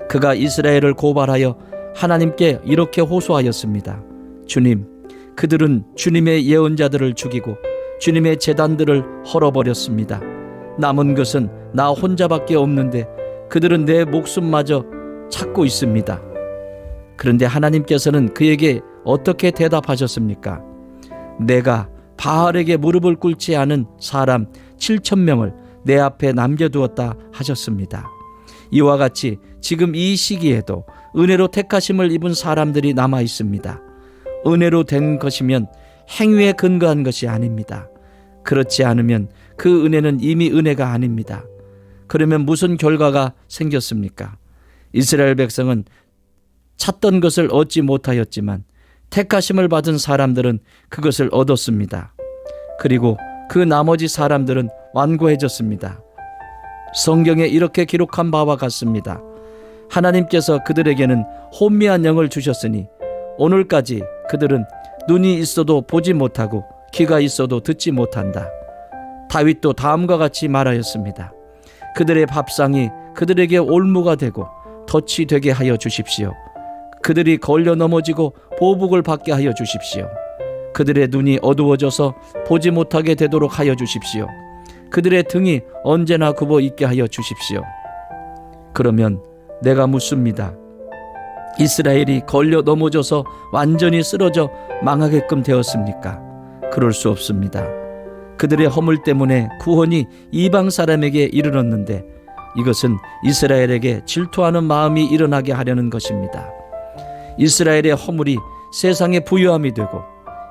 그가 이스라엘을 고발하여 하나님께 이렇게 호소하였습니다. 주님, 그들은 주님의 예언자들을 죽이고 주님의 제단들을 헐어버렸습니다. 남은 것은 나 혼자밖에 없는데 그들은 내 목숨마저 찾고 있습니다. 그런데 하나님께서는 그에게 어떻게 대답하셨습니까? 내가 바알에게 무릎을 꿇지 않은 사람 7,000명을 내 앞에 남겨두었다 하셨습니다. 이와 같이 지금 이 시기에도 은혜로 택하심을 입은 사람들이 남아 있습니다. 은혜로 된 것이면 행위에 근거한 것이 아닙니다. 그렇지 않으면 그 은혜는 이미 은혜가 아닙니다. 그러면 무슨 결과가 생겼습니까? 이스라엘 백성은 찾던 것을 얻지 못하였지만 택하심을 받은 사람들은 그것을 얻었습니다. 그리고 그 나머지 사람들은 완고해졌습니다. 성경에 이렇게 기록한 바와 같습니다. 하나님께서 그들에게는 혼미한 영을 주셨으니 오늘까지 그들은 눈이 있어도 보지 못하고 귀가 있어도 듣지 못한다. 다윗도 다음과 같이 말하였습니다. 그들의 밥상이 그들에게 올무가 되고 덫이 되게 하여 주십시오. 그들이 걸려 넘어지고 보복을 받게 하여 주십시오. 그들의 눈이 어두워져서 보지 못하게 되도록 하여 주십시오. 그들의 등이 언제나 굽어 있게 하여 주십시오. 그러면 내가 묻습니다. 이스라엘이 걸려 넘어져서 완전히 쓰러져 망하게끔 되었습니까? 그럴 수 없습니다. 그들의 허물 때문에 구원이 이방 사람에게 이르렀는데 이것은 이스라엘에게 질투하는 마음이 일어나게 하려는 것입니다. 이스라엘의 허물이 세상의 부유함이 되고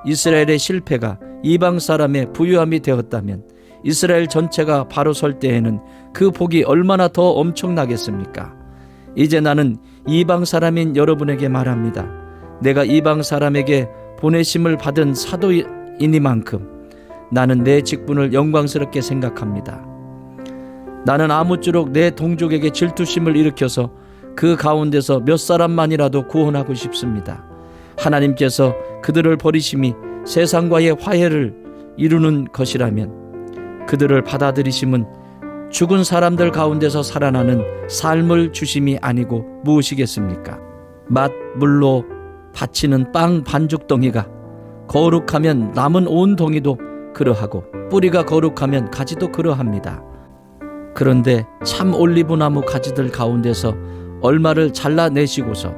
이스라엘의 실패가 이방 사람의 부유함이 되었다면 이스라엘 전체가 바로 설 때에는 그 복이 얼마나 더 엄청나겠습니까? 이제 나는 이방 사람인 여러분에게 말합니다. 내가 이방 사람에게 보내심을 받은 사도이니만큼 나는 내 직분을 영광스럽게 생각합니다. 나는 아무쪼록 내 동족에게 질투심을 일으켜서 그 가운데서 몇 사람만이라도 구원하고 싶습니다. 하나님께서 그들을 버리심이 세상과의 화해를 이루는 것이라면 그들을 받아들이심은 죽은 사람들 가운데서 살아나는 삶을 주심이 아니고 무엇이겠습니까? 맛, 물로 바치는 빵 반죽덩이가 거룩하면 남은 온 덩이도 그러하고 뿌리가 거룩하면 가지도 그러합니다. 그런데 참 올리브나무 가지들 가운데서 얼마를 잘라내시고서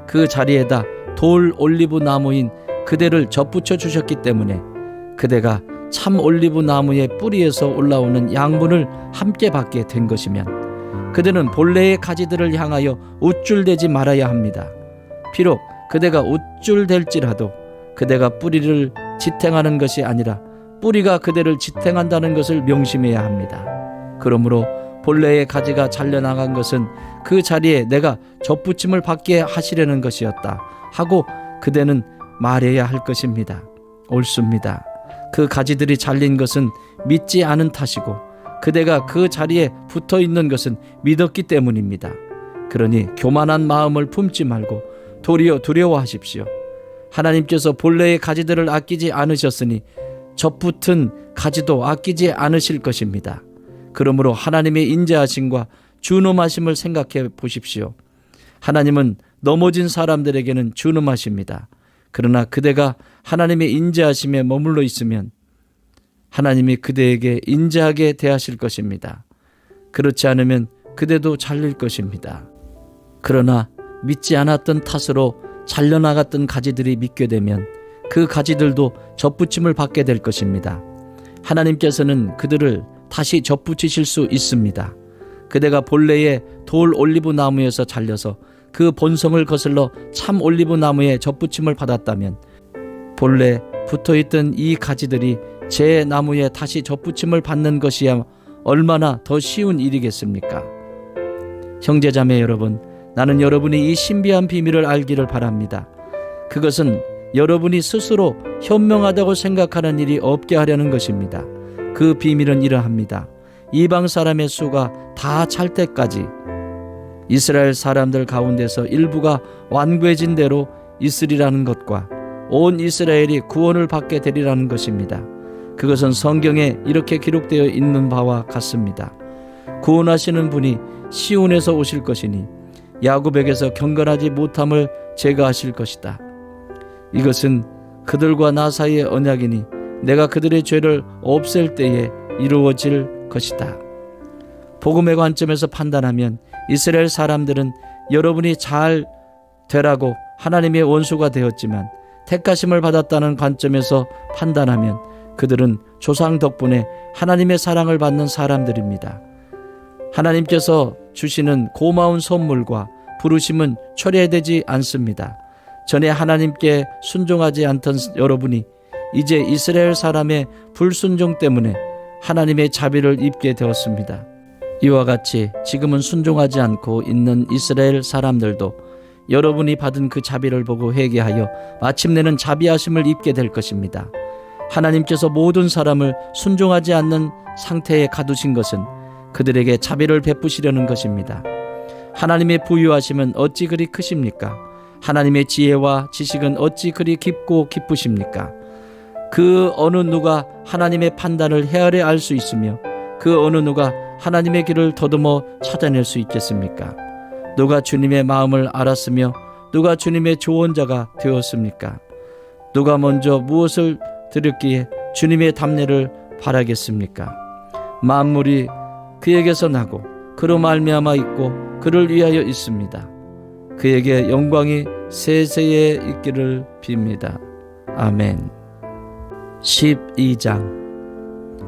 그 자리에다 돌 올리브나무인 그대를 접붙여 주셨기 때문에 그대가 참 올리브나무의 뿌리에서 올라오는 양분을 함께 받게 된 것이면 그대는 본래의 가지들을 향하여 우쭐대지 말아야 합니다. 비록 그대가 우쭐댈지라도 그대가 뿌리를 지탱하는 것이 아니라 뿌리가 그대를 지탱한다는 것을 명심해야 합니다. 그러므로 본래의 가지가 잘려나간 것은 그 자리에 내가 접붙임을 받게 하시려는 것이었다 하고 그대는 말해야 할 것입니다. 옳습니다. 그 가지들이 잘린 것은 믿지 않은 탓이고 그대가 그 자리에 붙어 있는 것은 믿었기 때문입니다. 그러니 교만한 마음을 품지 말고 도리어 두려워하십시오. 하나님께서 본래의 가지들을 아끼지 않으셨으니 접붙은 가지도 아끼지 않으실 것입니다. 그러므로 하나님의 인자하심과 준엄하심을 생각해 보십시오. 하나님은 넘어진 사람들에게는 준엄하십니다. 그러나 그대가 하나님의 인자하심에 머물러 있으면 하나님이 그대에게 인자하게 대하실 것입니다. 그렇지 않으면 그대도 잘릴 것입니다. 그러나 믿지 않았던 탓으로 잘려나갔던 가지들이 믿게 되면 그 가지들도 접붙임을 받게 될 것입니다. 하나님께서는 그들을 다시 접붙이실 수 있습니다. 그대가 본래의 돌 올리브 나무에서 잘려서 그 본성을 거슬러 참 올리브 나무에 접붙임을 받았다면 본래 붙어있던 이 가지들이 제 나무에 다시 접붙임을 받는 것이야 얼마나 더 쉬운 일이겠습니까? 형제자매 여러분, 나는 여러분이 이 신비한 비밀을 알기를 바랍니다. 그것은 여러분이 스스로 현명하다고 생각하는 일이 없게 하려는 것입니다. 그 비밀은 이러합니다. 이방 사람의 수가 다 찰 때까지 이스라엘 사람들 가운데서 일부가 완고해진 대로 있으리라는 것과 온 이스라엘이 구원을 받게 되리라는 것입니다. 그것은 성경에 이렇게 기록되어 있는 바와 같습니다. 구원하시는 분이 시온에서 오실 것이니 야곱에게서 경건하지 못함을 제거하실 것이다. 이것은 그들과 나 사이의 언약이니 내가 그들의 죄를 없앨 때에 이루어질 것이다. 복음의 관점에서 판단하면 이스라엘 사람들은 여러분이 잘 되라고 하나님의 원수가 되었지만 택하심을 받았다는 관점에서 판단하면 그들은 조상 덕분에 하나님의 사랑을 받는 사람들입니다. 하나님께서 주시는 고마운 선물과 부르심은 초래되지 않습니다. 전에 하나님께 순종하지 않던 여러분이 이제 이스라엘 사람의 불순종 때문에 하나님의 자비를 입게 되었습니다. 이와 같이 지금은 순종하지 않고 있는 이스라엘 사람들도 여러분이 받은 그 자비를 보고 회개하여 마침내는 자비하심을 입게 될 것입니다. 하나님께서 모든 사람을 순종하지 않는 상태에 가두신 것은 그들에게 자비를 베푸시려는 것입니다. 하나님의 부유하심은 어찌 그리 크십니까? 하나님의 지혜와 지식은 어찌 그리 깊고 기쁘십니까? 그 어느 누가 하나님의 판단을 헤아려 알 수 있으며 그 어느 누가 하나님의 길을 더듬어 찾아낼 수 있겠습니까? 누가 주님의 마음을 알았으며 누가 주님의 조언자가 되었습니까? 누가 먼저 무엇을 들었기에 주님의 답례를 바라겠습니까? 만물이 그에게서 나고 그로 말미암아 있고 그를 위하여 있습니다. 그에게 영광이 세세에 있기를 빕니다. 아멘. 12장.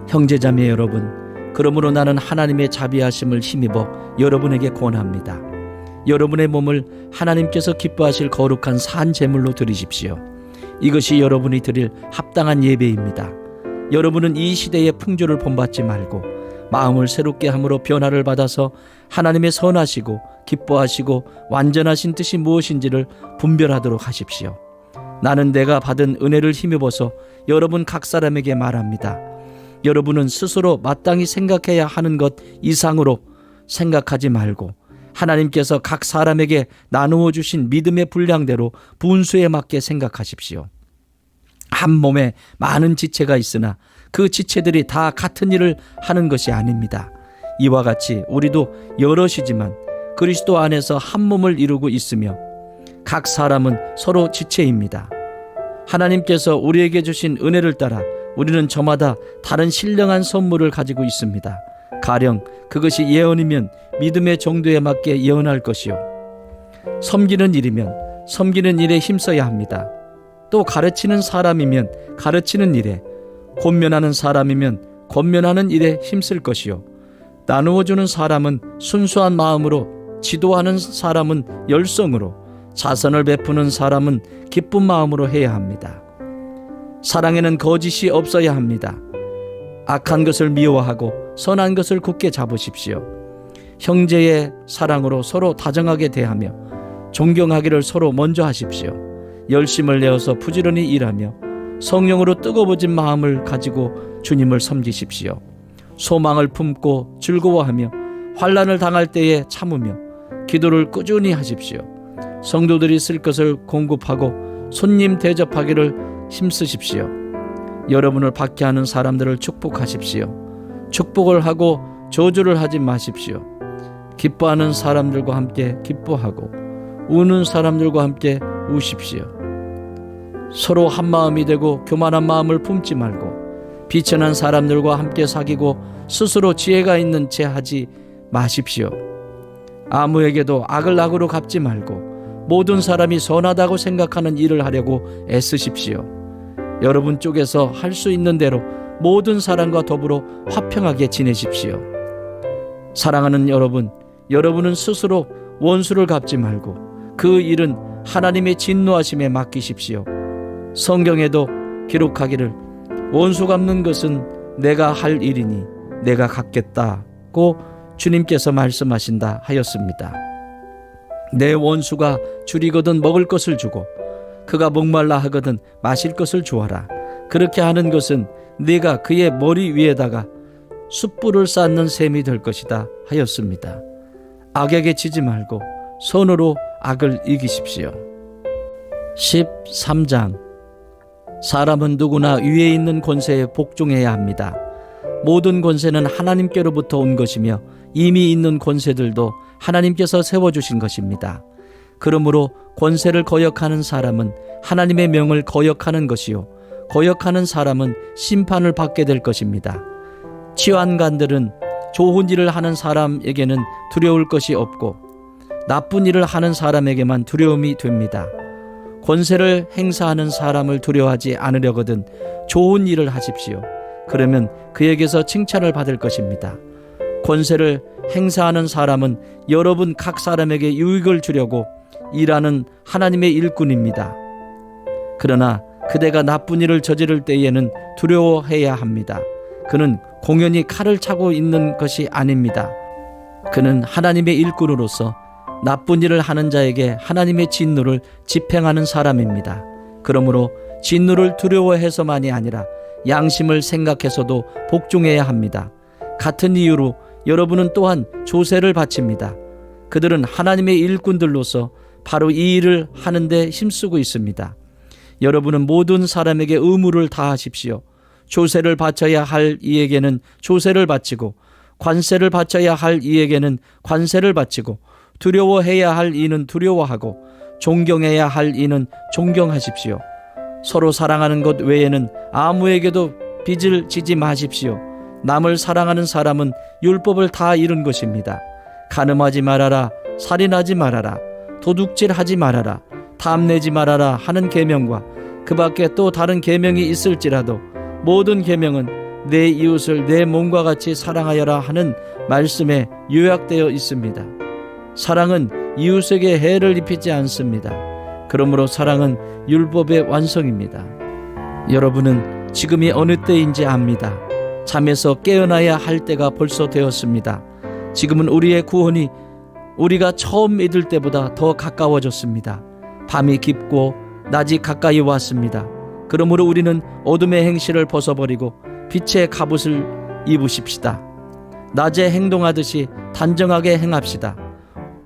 형제자매 여러분, 그러므로 나는 하나님의 자비하심을 힘입어 여러분에게 권합니다. 여러분의 몸을 하나님께서 기뻐하실 거룩한 산 제물로 드리십시오. 이것이 여러분이 드릴 합당한 예배입니다. 여러분은 이 시대의 풍조를 본받지 말고 마음을 새롭게 함으로 변화를 받아서 하나님의 선하시고 기뻐하시고 완전하신 뜻이 무엇인지를 분별하도록 하십시오. 나는 내가 받은 은혜를 힘입어서 여러분 각 사람에게 말합니다. 여러분은 스스로 마땅히 생각해야 하는 것 이상으로 생각하지 말고 하나님께서 각 사람에게 나누어 주신 믿음의 분량대로 분수에 맞게 생각하십시오. 한 몸에 많은 지체가 있으나 그 지체들이 다 같은 일을 하는 것이 아닙니다. 이와 같이 우리도 여럿이지만 그리스도 안에서 한 몸을 이루고 있으며 각 사람은 서로 지체입니다. 하나님께서 우리에게 주신 은혜를 따라 우리는 저마다 다른 신령한 선물을 가지고 있습니다. 가령 그것이 예언이면 믿음의 정도에 맞게 예언할 것이요, 섬기는 일이면 섬기는 일에 힘써야 합니다. 또 가르치는 사람이면 가르치는 일에, 권면하는 사람이면 권면하는 일에 힘쓸 것이요, 나누어주는 사람은 순수한 마음으로, 지도하는 사람은 열성으로, 자선을 베푸는 사람은 기쁜 마음으로 해야 합니다. 사랑에는 거짓이 없어야 합니다. 악한 것을 미워하고 선한 것을 굳게 잡으십시오. 형제의 사랑으로 서로 다정하게 대하며 존경하기를 서로 먼저 하십시오. 열심을 내어서 부지런히 일하며 성령으로 뜨거워진 마음을 가지고 주님을 섬기십시오. 소망을 품고 즐거워하며 환난을 당할 때에 참으며 기도를 꾸준히 하십시오. 성도들이 쓸 것을 공급하고 손님 대접하기를 힘쓰십시오. 여러분을 박해하는 사람들을 축복하십시오. 축복을 하고 저주를 하지 마십시오. 기뻐하는 사람들과 함께 기뻐하고 우는 사람들과 함께 우십시오. 서로 한 마음이 되고 교만한 마음을 품지 말고 비천한 사람들과 함께 사귀고 스스로 지혜가 있는 채 하지 마십시오. 아무에게도 악을 악으로 갚지 말고 모든 사람이 선하다고 생각하는 일을 하려고 애쓰십시오. 여러분 쪽에서 할 수 있는 대로 모든 사람과 더불어 화평하게 지내십시오. 사랑하는 여러분, 여러분은 스스로 원수를 갚지 말고 그 일은 하나님의 진노하심에 맡기십시오. 성경에도 기록하기를 원수 갚는 것은 내가 할 일이니 내가 갚겠다고 주님께서 말씀하신다 하였습니다. 내 원수가 줄이거든 먹을 것을 주고 그가 목말라 하거든 마실 것을 주어라. 그렇게 하는 것은 네가 그의 머리 위에다가 숯불을 쌓는 셈이 될 것이다 하였습니다. 악에게 지지 말고 손으로 악을 이기십시오. 13장. 사람은 누구나 위에 있는 권세에 복종해야 합니다. 모든 권세는 하나님께로부터 온 것이며 이미 있는 권세들도 하나님께서 세워주신 것입니다. 그러므로 권세를 거역하는 사람은 하나님의 명을 거역하는 것이요, 거역하는 사람은 심판을 받게 될 것입니다. 치환관들은 좋은 일을 하는 사람에게는 두려울 것이 없고 나쁜 일을 하는 사람에게만 두려움이 됩니다. 권세를 행사하는 사람을 두려워하지 않으려거든 좋은 일을 하십시오. 그러면 그에게서 칭찬을 받을 것입니다. 권세를 행사하는 사람은 여러분 각 사람에게 유익을 주려고 일하는 하나님의 일꾼입니다. 그러나 그대가 나쁜 일을 저지를 때에는 두려워해야 합니다. 그는 공연히 칼을 차고 있는 것이 아닙니다. 그는 하나님의 일꾼으로서 나쁜 일을 하는 자에게 하나님의 진노를 집행하는 사람입니다. 그러므로 진노를 두려워해서만이 아니라 양심을 생각해서도 복종해야 합니다. 같은 이유로 여러분은 또한 조세를 바칩니다. 그들은 하나님의 일꾼들로서 바로 이 일을 하는데 힘쓰고 있습니다. 여러분은 모든 사람에게 의무를 다하십시오. 조세를 바쳐야 할 이에게는 조세를 바치고, 관세를 바쳐야 할 이에게는 관세를 바치고, 두려워해야 할 이는 두려워하고, 존경해야 할 이는 존경하십시오. 서로 사랑하는 것 외에는 아무에게도 빚을 지지 마십시오. 남을 사랑하는 사람은 율법을 다 이룬 것입니다. 간음하지 말아라, 살인하지 말아라, 도둑질하지 말아라, 탐내지 말아라 하는 계명과 그 밖에 또 다른 계명이 있을지라도 모든 계명은 내 이웃을 내 몸과 같이 사랑하여라 하는 말씀에 요약되어 있습니다. 사랑은 이웃에게 해를 입히지 않습니다. 그러므로 사랑은 율법의 완성입니다. 여러분은 지금이 어느 때인지 압니다. 잠에서 깨어나야 할 때가 벌써 되었습니다. 지금은 우리의 구원이 우리가 처음 믿을 때보다 더 가까워졌습니다. 밤이 깊고 낮이 가까이 왔습니다. 그러므로 우리는 어둠의 행실을 벗어버리고 빛의 갑옷을 입으십시다. 낮에 행동하듯이 단정하게 행합시다.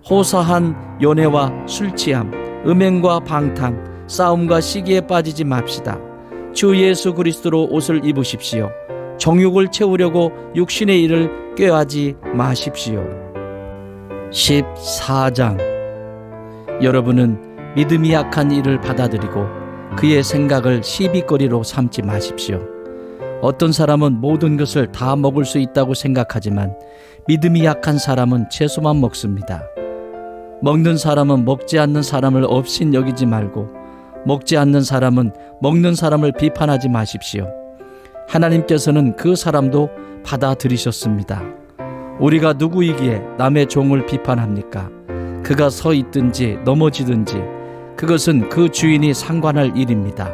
호사한 연애와 술취함, 음행과 방탕, 싸움과 시기에 빠지지 맙시다. 주 예수 그리스도로 옷을 입으십시오. 정욕을 채우려고 육신의 일을 꾀하지 마십시오. 14장. 여러분은 믿음이 약한 이를 받아들이고 그의 생각을 시비거리로 삼지 마십시오. 어떤 사람은 모든 것을 다 먹을 수 있다고 생각하지만 믿음이 약한 사람은 채소만 먹습니다. 먹는 사람은 먹지 않는 사람을 업신 여기지 말고 먹지 않는 사람은 먹는 사람을 비판하지 마십시오. 하나님께서는 그 사람도 받아들이셨습니다. 우리가 누구이기에 남의 종을 비판합니까? 그가 서 있든지 넘어지든지 그것은 그 주인이 상관할 일입니다.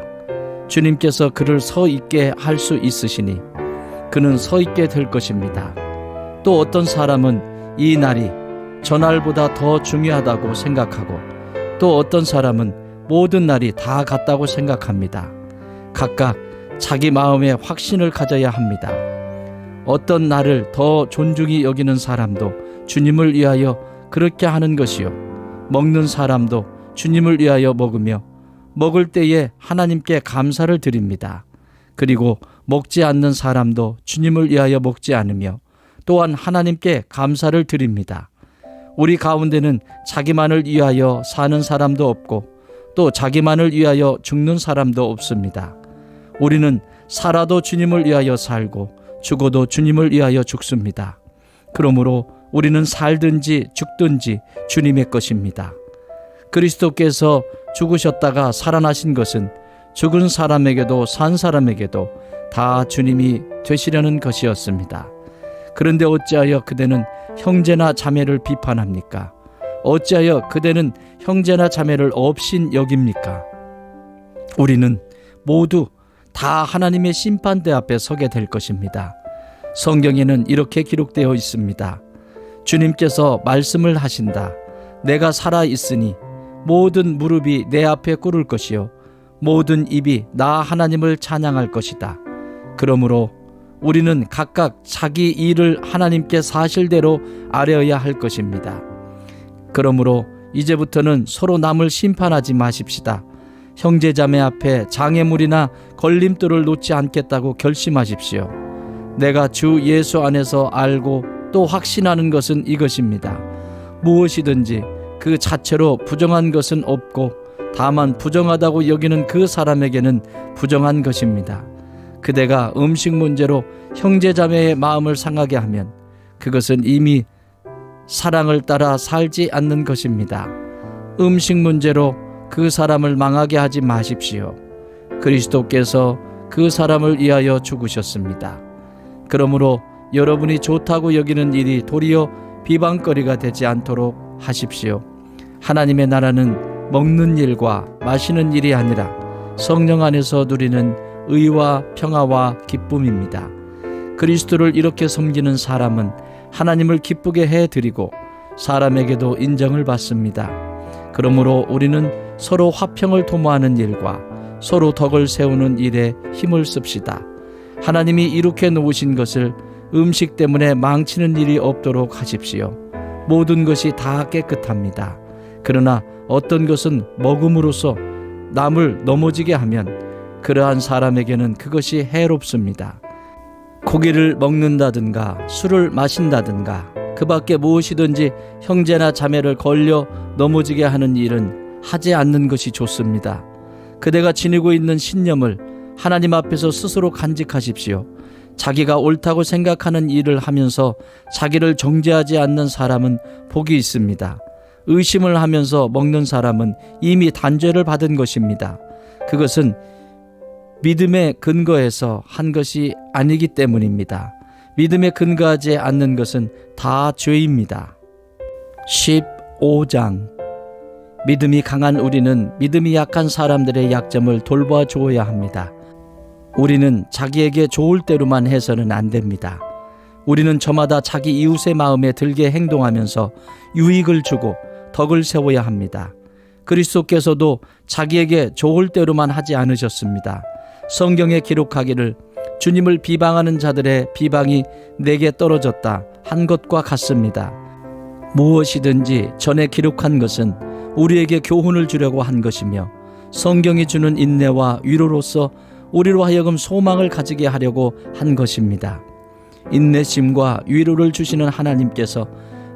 주님께서 그를 서 있게 할 수 있으시니 그는 서 있게 될 것입니다. 또 어떤 사람은 이 날이 전날보다 더 중요하다고 생각하고 또 어떤 사람은 모든 날이 다 같다고 생각합니다. 각각 자기 마음에 확신을 가져야 합니다. 어떤 날을 더 존중히 여기는 사람도 주님을 위하여 그렇게 하는 것이요, 먹는 사람도 주님을 위하여 먹으며 먹을 때에 하나님께 감사를 드립니다. 그리고 먹지 않는 사람도 주님을 위하여 먹지 않으며 또한 하나님께 감사를 드립니다. 우리 가운데는 자기만을 위하여 사는 사람도 없고 또 자기만을 위하여 죽는 사람도 없습니다. 우리는 살아도 주님을 위하여 살고 죽어도 주님을 위하여 죽습니다. 그러므로 우리는 살든지 죽든지 주님의 것입니다. 그리스도께서 죽으셨다가 살아나신 것은 죽은 사람에게도 산 사람에게도 다 주님이 되시려는 것이었습니다. 그런데 어찌하여 그대는 형제나 자매를 비판합니까? 어찌하여 그대는 형제나 자매를 업신 여깁니까? 우리는 모두 다 하나님의 심판대 앞에 서게 될 것입니다. 성경에는 이렇게 기록되어 있습니다. 주님께서 말씀을 하신다. 내가 살아 있으니 모든 무릎이 내 앞에 꿇을 것이요 모든 입이 나 하나님을 찬양할 것이다. 그러므로 우리는 각각 자기 일을 하나님께 사실대로 아뢰어야 할 것입니다. 그러므로 이제부터는 서로 남을 심판하지 마십시다. 형제자매 앞에 장애물이나 걸림돌을 놓지 않겠다고 결심하십시오. 내가 주 예수 안에서 알고 또 확신하는 것은 이것입니다. 무엇이든지 그 자체로 부정한 것은 없고 다만 부정하다고 여기는 그 사람에게는 부정한 것입니다. 그대가 음식 문제로 형제자매의 마음을 상하게 하면 그것은 이미 사랑을 따라 살지 않는 것입니다. 음식 문제로 그 사람을 망하게 하지 마십시오. 그리스도께서 그 사람을 위하여 죽으셨습니다. 그러므로 여러분이 좋다고 여기는 일이 도리어 비방거리가 되지 않도록 하십시오. 하나님의 나라는 먹는 일과 마시는 일이 아니라 성령 안에서 누리는 의와 평화와 기쁨입니다. 그리스도를 이렇게 섬기는 사람은 하나님을 기쁘게 해드리고 사람에게도 인정을 받습니다. 그러므로 우리는 서로 화평을 도모하는 일과 서로 덕을 세우는 일에 힘을 씁시다. 하나님이 이룩해 놓으신 것을 음식 때문에 망치는 일이 없도록 하십시오. 모든 것이 다 깨끗합니다. 그러나 어떤 것은 먹음으로써 남을 넘어지게 하면 그러한 사람에게는 그것이 해롭습니다. 고기를 먹는다든가 술을 마신다든가 그 밖에 무엇이든지 형제나 자매를 걸려 넘어지게 하는 일은 하지 않는 것이 좋습니다. 그대가 지니고 있는 신념을 하나님 앞에서 스스로 간직하십시오. 자기가 옳다고 생각하는 일을 하면서 자기를 정죄하지 않는 사람은 복이 있습니다. 의심을 하면서 먹는 사람은 이미 단죄를 받은 것입니다. 그것은 믿음에 근거해서 한 것이 아니기 때문입니다. 믿음에 근거하지 않는 것은 다 죄입니다. 15장 믿음이 강한 우리는 믿음이 약한 사람들의 약점을 돌봐 주어야 합니다. 우리는 자기에게 좋을 대로만 해서는 안 됩니다. 우리는 저마다 자기 이웃의 마음에 들게 행동하면서 유익을 주고 덕을 세워야 합니다. 그리스도께서도 자기에게 좋을 대로만 하지 않으셨습니다. 성경에 기록하기를 주님을 비방하는 자들의 비방이 내게 떨어졌다 한 것과 같습니다. 무엇이든지 전에 기록한 것은 우리에게 교훈을 주려고 한 것이며 성경이 주는 인내와 위로로서 우리로 하여금 소망을 가지게 하려고 한 것입니다. 인내심과 위로를 주시는 하나님께서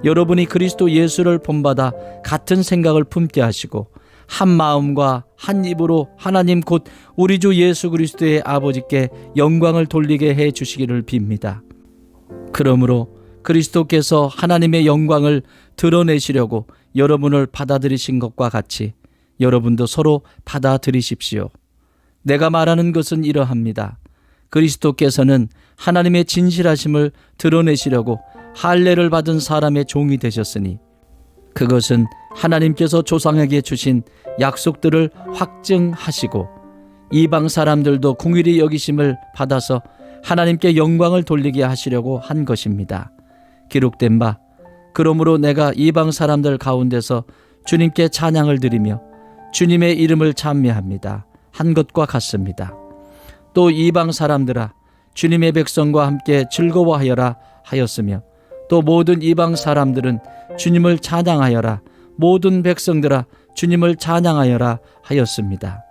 여러분이 그리스도 예수를 본받아 같은 생각을 품게 하시고 한 마음과 한 입으로 하나님 곧 우리 주 예수 그리스도의 아버지께 영광을 돌리게 해 주시기를 빕니다. 그러므로 그리스도께서 하나님의 영광을 드러내시려고 여러분을 받아들이신 것과 같이 여러분도 서로 받아들이십시오. 내가 말하는 것은 이러합니다. 그리스도께서는 하나님의 진실하심을 드러내시려고 할례를 받은 사람의 종이 되셨으니 그것은 하나님께서 조상에게 주신 약속들을 확증하시고 이방 사람들도 긍휼히 여기심을 받아서 하나님께 영광을 돌리게 하시려고 한 것입니다. 기록된 바 그러므로 내가 이방 사람들 가운데서 주님께 찬양을 드리며 주님의 이름을 찬미합니다 한 것과 같습니다. 또 이방 사람들아 주님의 백성과 함께 즐거워하여라 하였으며 또 모든 이방 사람들은 주님을 찬양하여라 모든 백성들아 주님을 찬양하여라 하였습니다.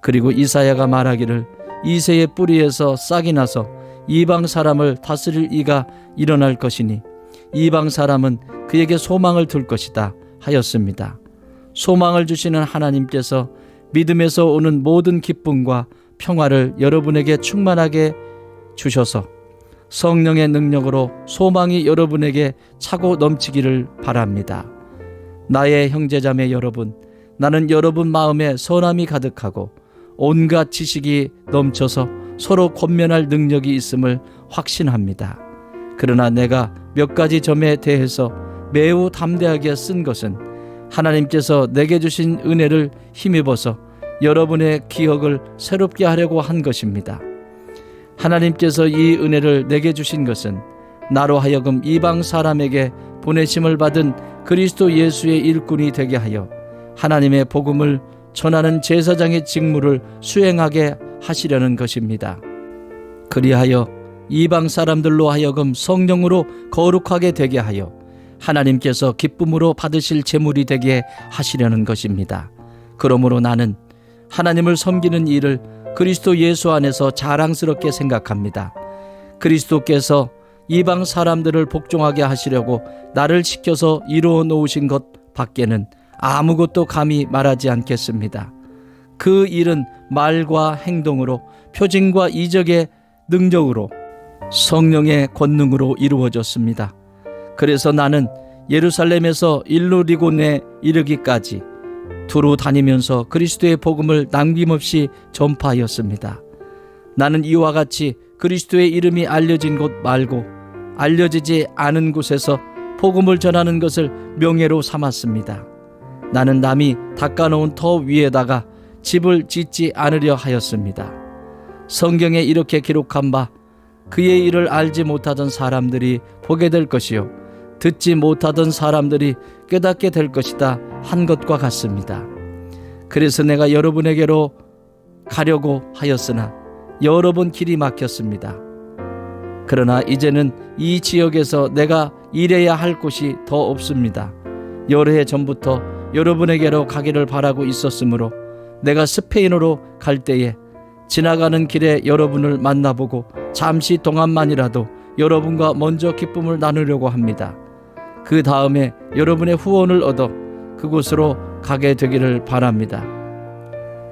그리고 이사야가 말하기를 이새의 뿌리에서 싹이 나서 이방 사람을 다스릴 이가 일어날 것이니 이방 사람은 그에게 소망을 둘 것이다 하였습니다. 소망을 주시는 하나님께서 믿음에서 오는 모든 기쁨과 평화를 여러분에게 충만하게 주셔서 성령의 능력으로 소망이 여러분에게 차고 넘치기를 바랍니다. 나의 형제자매 여러분, 나는 여러분 마음에 선함이 가득하고 온갖 지식이 넘쳐서 서로 권면할 능력이 있음을 확신합니다. 그러나 내가 몇 가지 점에 대해서 매우 담대하게 쓴 것은 하나님께서 내게 주신 은혜를 힘입어서 여러분의 기억을 새롭게 하려고 한 것입니다. 하나님께서 이 은혜를 내게 주신 것은 나로 하여금 이방 사람에게 보내심을 받은 그리스도 예수의 일꾼이 되게 하여 하나님의 복음을 전하는 제사장의 직무를 수행하게 하시려는 것입니다. 그리하여 이방 사람들로 하여금 성령으로 거룩하게 되게 하여 하나님께서 기쁨으로 받으실 제물이 되게 하시려는 것입니다. 그러므로 나는 하나님을 섬기는 일을 그리스도 예수 안에서 자랑스럽게 생각합니다. 그리스도께서 이방 사람들을 복종하게 하시려고 나를 시켜서 이루어 놓으신 것 밖에는 아무것도 감히 말하지 않겠습니다. 그 일은 말과 행동으로 표징과 이적의 능력으로 성령의 권능으로 이루어졌습니다. 그래서 나는 예루살렘에서 일루리곤에 이르기까지 두루 다니면서 그리스도의 복음을 남김없이 전파하였습니다. 나는 이와 같이 그리스도의 이름이 알려진 곳 말고 알려지지 않은 곳에서 복음을 전하는 것을 명예로 삼았습니다. 나는 남이 닦아놓은 터 위에다가 집을 짓지 않으려 하였습니다. 성경에 이렇게 기록한 바 그의 일을 알지 못하던 사람들이 보게 될 것이요 듣지 못하던 사람들이 깨닫게 될 것이다 한 것과 같습니다. 그래서 내가 여러분에게로 가려고 하였으나 여러 번 길이 막혔습니다. 그러나 이제는 이 지역에서 내가 일해야 할 곳이 더 없습니다. 여러 해 전부터 여러분에게로 가기를 바라고 있었으므로 내가 스페인으로 갈 때에 지나가는 길에 여러분을 만나보고 잠시 동안만이라도 여러분과 먼저 기쁨을 나누려고 합니다. 그 다음에 여러분의 후원을 얻어 그곳으로 가게 되기를 바랍니다.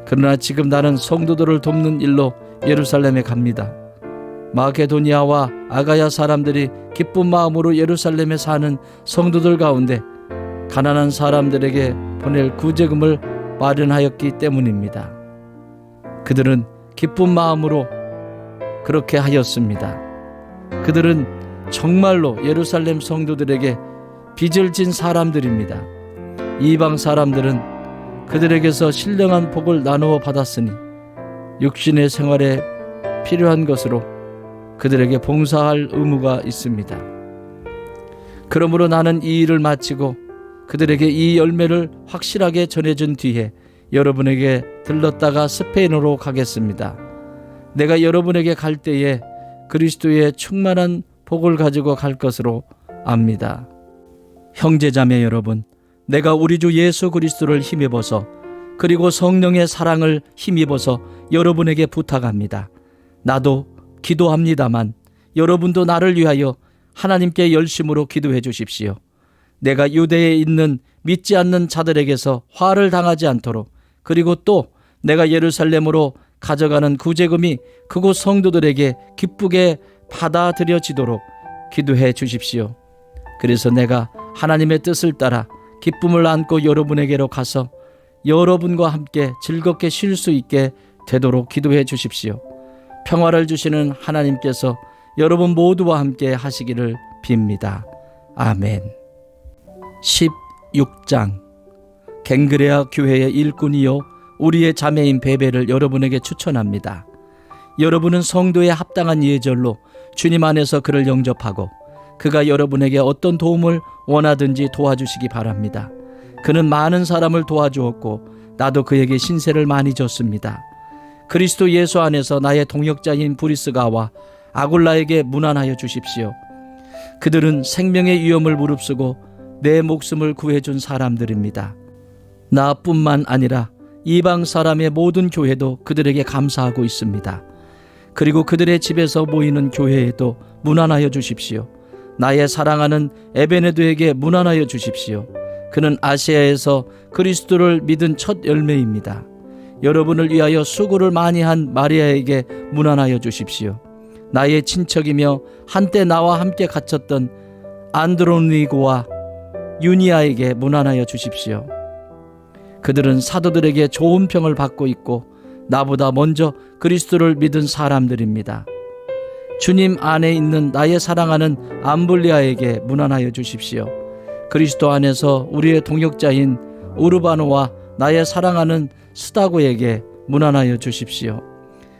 그러나 지금 나는 성도들을 돕는 일로 예루살렘에 갑니다. 마게도니아와 아가야 사람들이 기쁜 마음으로 예루살렘에 사는 성도들 가운데 가난한 사람들에게 보낼 구제금을 마련하였기 때문입니다. 그들은 기쁜 마음으로 그렇게 하였습니다. 그들은 정말로 예루살렘 성도들에게 빚을 진 사람들입니다. 이방 사람들은 그들에게서 신령한 복을 나누어 받았으니 육신의 생활에 필요한 것으로 그들에게 봉사할 의무가 있습니다. 그러므로 나는 이 일을 마치고 그들에게 이 열매를 확실하게 전해준 뒤에 여러분에게 들렀다가 스페인으로 가겠습니다. 내가 여러분에게 갈 때에 그리스도의 충만한 복을 가지고 갈 것으로 압니다. 형제자매 여러분, 내가 우리 주 예수 그리스도를 힘입어서 그리고 성령의 사랑을 힘입어서 여러분에게 부탁합니다. 나도 기도합니다만 여러분도 나를 위하여 하나님께 열심으로 기도해 주십시오. 내가 유대에 있는 믿지 않는 자들에게서 화를 당하지 않도록, 그리고 또 내가 예루살렘으로 가져가는 구제금이 그곳 성도들에게 기쁘게 받아들여지도록 기도해 주십시오. 그래서 내가 하나님의 뜻을 따라 기쁨을 안고 여러분에게로 가서 여러분과 함께 즐겁게 쉴 수 있게 되도록 기도해 주십시오. 평화를 주시는 하나님께서 여러분 모두와 함께 하시기를 빕니다. 아멘. 16장. 갱그레아 교회의 일꾼이요 우리의 자매인 베베를 여러분에게 추천합니다. 여러분은 성도의 합당한 예절로 주님 안에서 그를 영접하고 그가 여러분에게 어떤 도움을 원하든지 도와주시기 바랍니다. 그는 많은 사람을 도와주었고 나도 그에게 신세를 많이 졌습니다. 그리스도 예수 안에서 나의 동역자인 브리스가와 아굴라에게 문안하여 주십시오. 그들은 생명의 위험을 무릅쓰고 내 목숨을 구해준 사람들입니다. 나뿐만 아니라 이방 사람의 모든 교회도 그들에게 감사하고 있습니다. 그리고 그들의 집에서 모이는 교회에도 문안하여 주십시오. 나의 사랑하는 에베네도에게 문안하여 주십시오. 그는 아시아에서 그리스도를 믿은 첫 열매입니다. 여러분을 위하여 수고를 많이 한 마리아에게 문안하여 주십시오. 나의 친척이며 한때 나와 함께 갇혔던 안드로니고와 유니아에게 문안하여 주십시오. 그들은 사도들에게 좋은 평을 받고 있고 나보다 먼저 그리스도를 믿은 사람들입니다. 주님 안에 있는 나의 사랑하는 암블리아에게 문안하여 주십시오. 그리스도 안에서 우리의 동역자인 우르바노와 나의 사랑하는 스다고에게 문안하여 주십시오.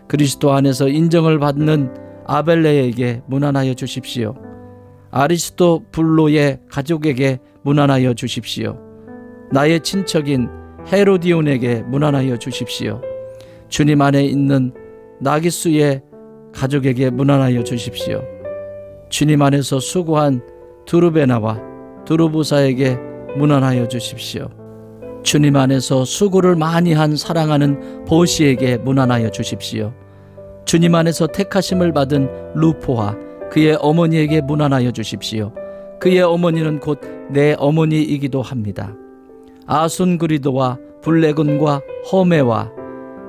그리스도 안에서 인정을 받는 아벨레에게 문안하여 주십시오. 아리스토블로의 가족에게 문안하여 주십시오. 나의 친척인 헤로디온에게 문안하여 주십시오. 주님 안에 있는 나기수의 가족에게 문안하여 주십시오. 주님 안에서 수고한 두르베나와 두르부사에게 문안하여 주십시오. 주님 안에서 수고를 많이 한 사랑하는 보시에게 문안하여 주십시오. 주님 안에서 택하심을 받은 루포와 그의 어머니에게 문안하여 주십시오. 그의 어머니는 곧 내 어머니이기도 합니다. 아순그리도와 블레곤과 허메와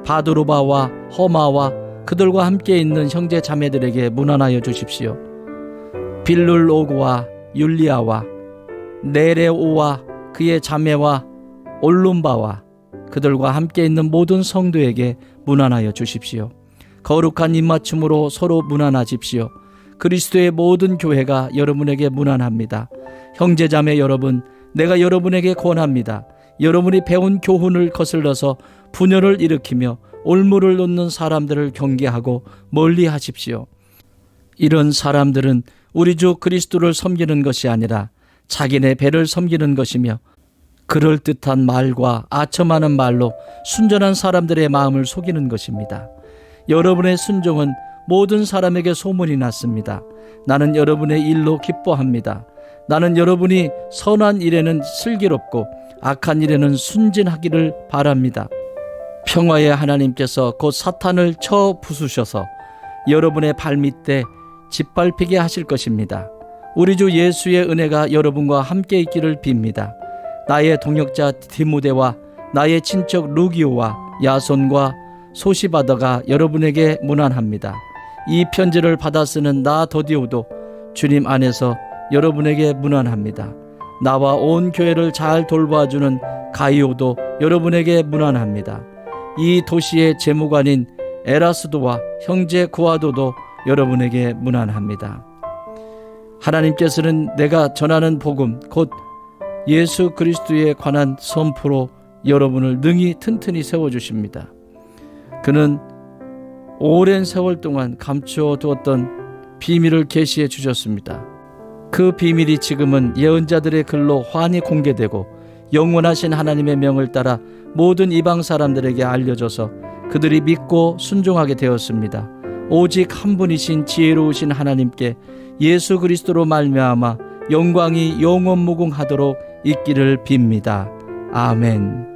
바드로바와 허마와 그들과 함께 있는 형제 자매들에게 문안하여 주십시오. 빌룰로고와 율리아와 네레오와 그의 자매와 올룸바와 그들과 함께 있는 모든 성도에게 문안하여 주십시오. 거룩한 입맞춤으로 서로 문안하십시오. 그리스도의 모든 교회가 여러분에게 문안합니다. 형제자매 여러분, 내가 여러분에게 권합니다. 여러분이 배운 교훈을 거슬러서 분열을 일으키며 올무를 놓는 사람들을 경계하고 멀리 하십시오. 이런 사람들은 우리 주 그리스도를 섬기는 것이 아니라 자기네 배를 섬기는 것이며 그럴듯한 말과 아첨하는 말로 순전한 사람들의 마음을 속이는 것입니다. 여러분의 순종은 모든 사람에게 소문이 났습니다. 나는 여러분의 일로 기뻐합니다. 나는 여러분이 선한 일에는 슬기롭고 악한 일에는 순진하기를 바랍니다. 평화의 하나님께서 곧 사탄을 쳐 부수셔서 여러분의 발밑에 짓밟히게 하실 것입니다. 우리 주 예수의 은혜가 여러분과 함께 있기를 빕니다. 나의 동역자 디모데와 나의 친척 루기오와 야손과 소시바더가 여러분에게 문안합니다. 이 편지를 받아 쓰는 나 더디오도 주님 안에서 여러분에게 문안합니다. 나와 온 교회를 잘 돌봐주는 가이오도 여러분에게 문안합니다. 이 도시의 재무관인 에라스도와 형제 구아도도 여러분에게 문안합니다. 하나님께서는 내가 전하는 복음 곧 예수 그리스도에 관한 선포로 여러분을 능히 튼튼히 세워주십니다. 그는 오랜 세월 동안 감추어 두었던 비밀을 계시해 주셨습니다. 그 비밀이 지금은 예언자들의 글로 환히 공개되고 영원하신 하나님의 명을 따라 모든 이방 사람들에게 알려져서 그들이 믿고 순종하게 되었습니다. 오직 한 분이신 지혜로우신 하나님께 예수 그리스도로 말미암아 영광이 영원무궁하도록 있기를 빕니다. 아멘.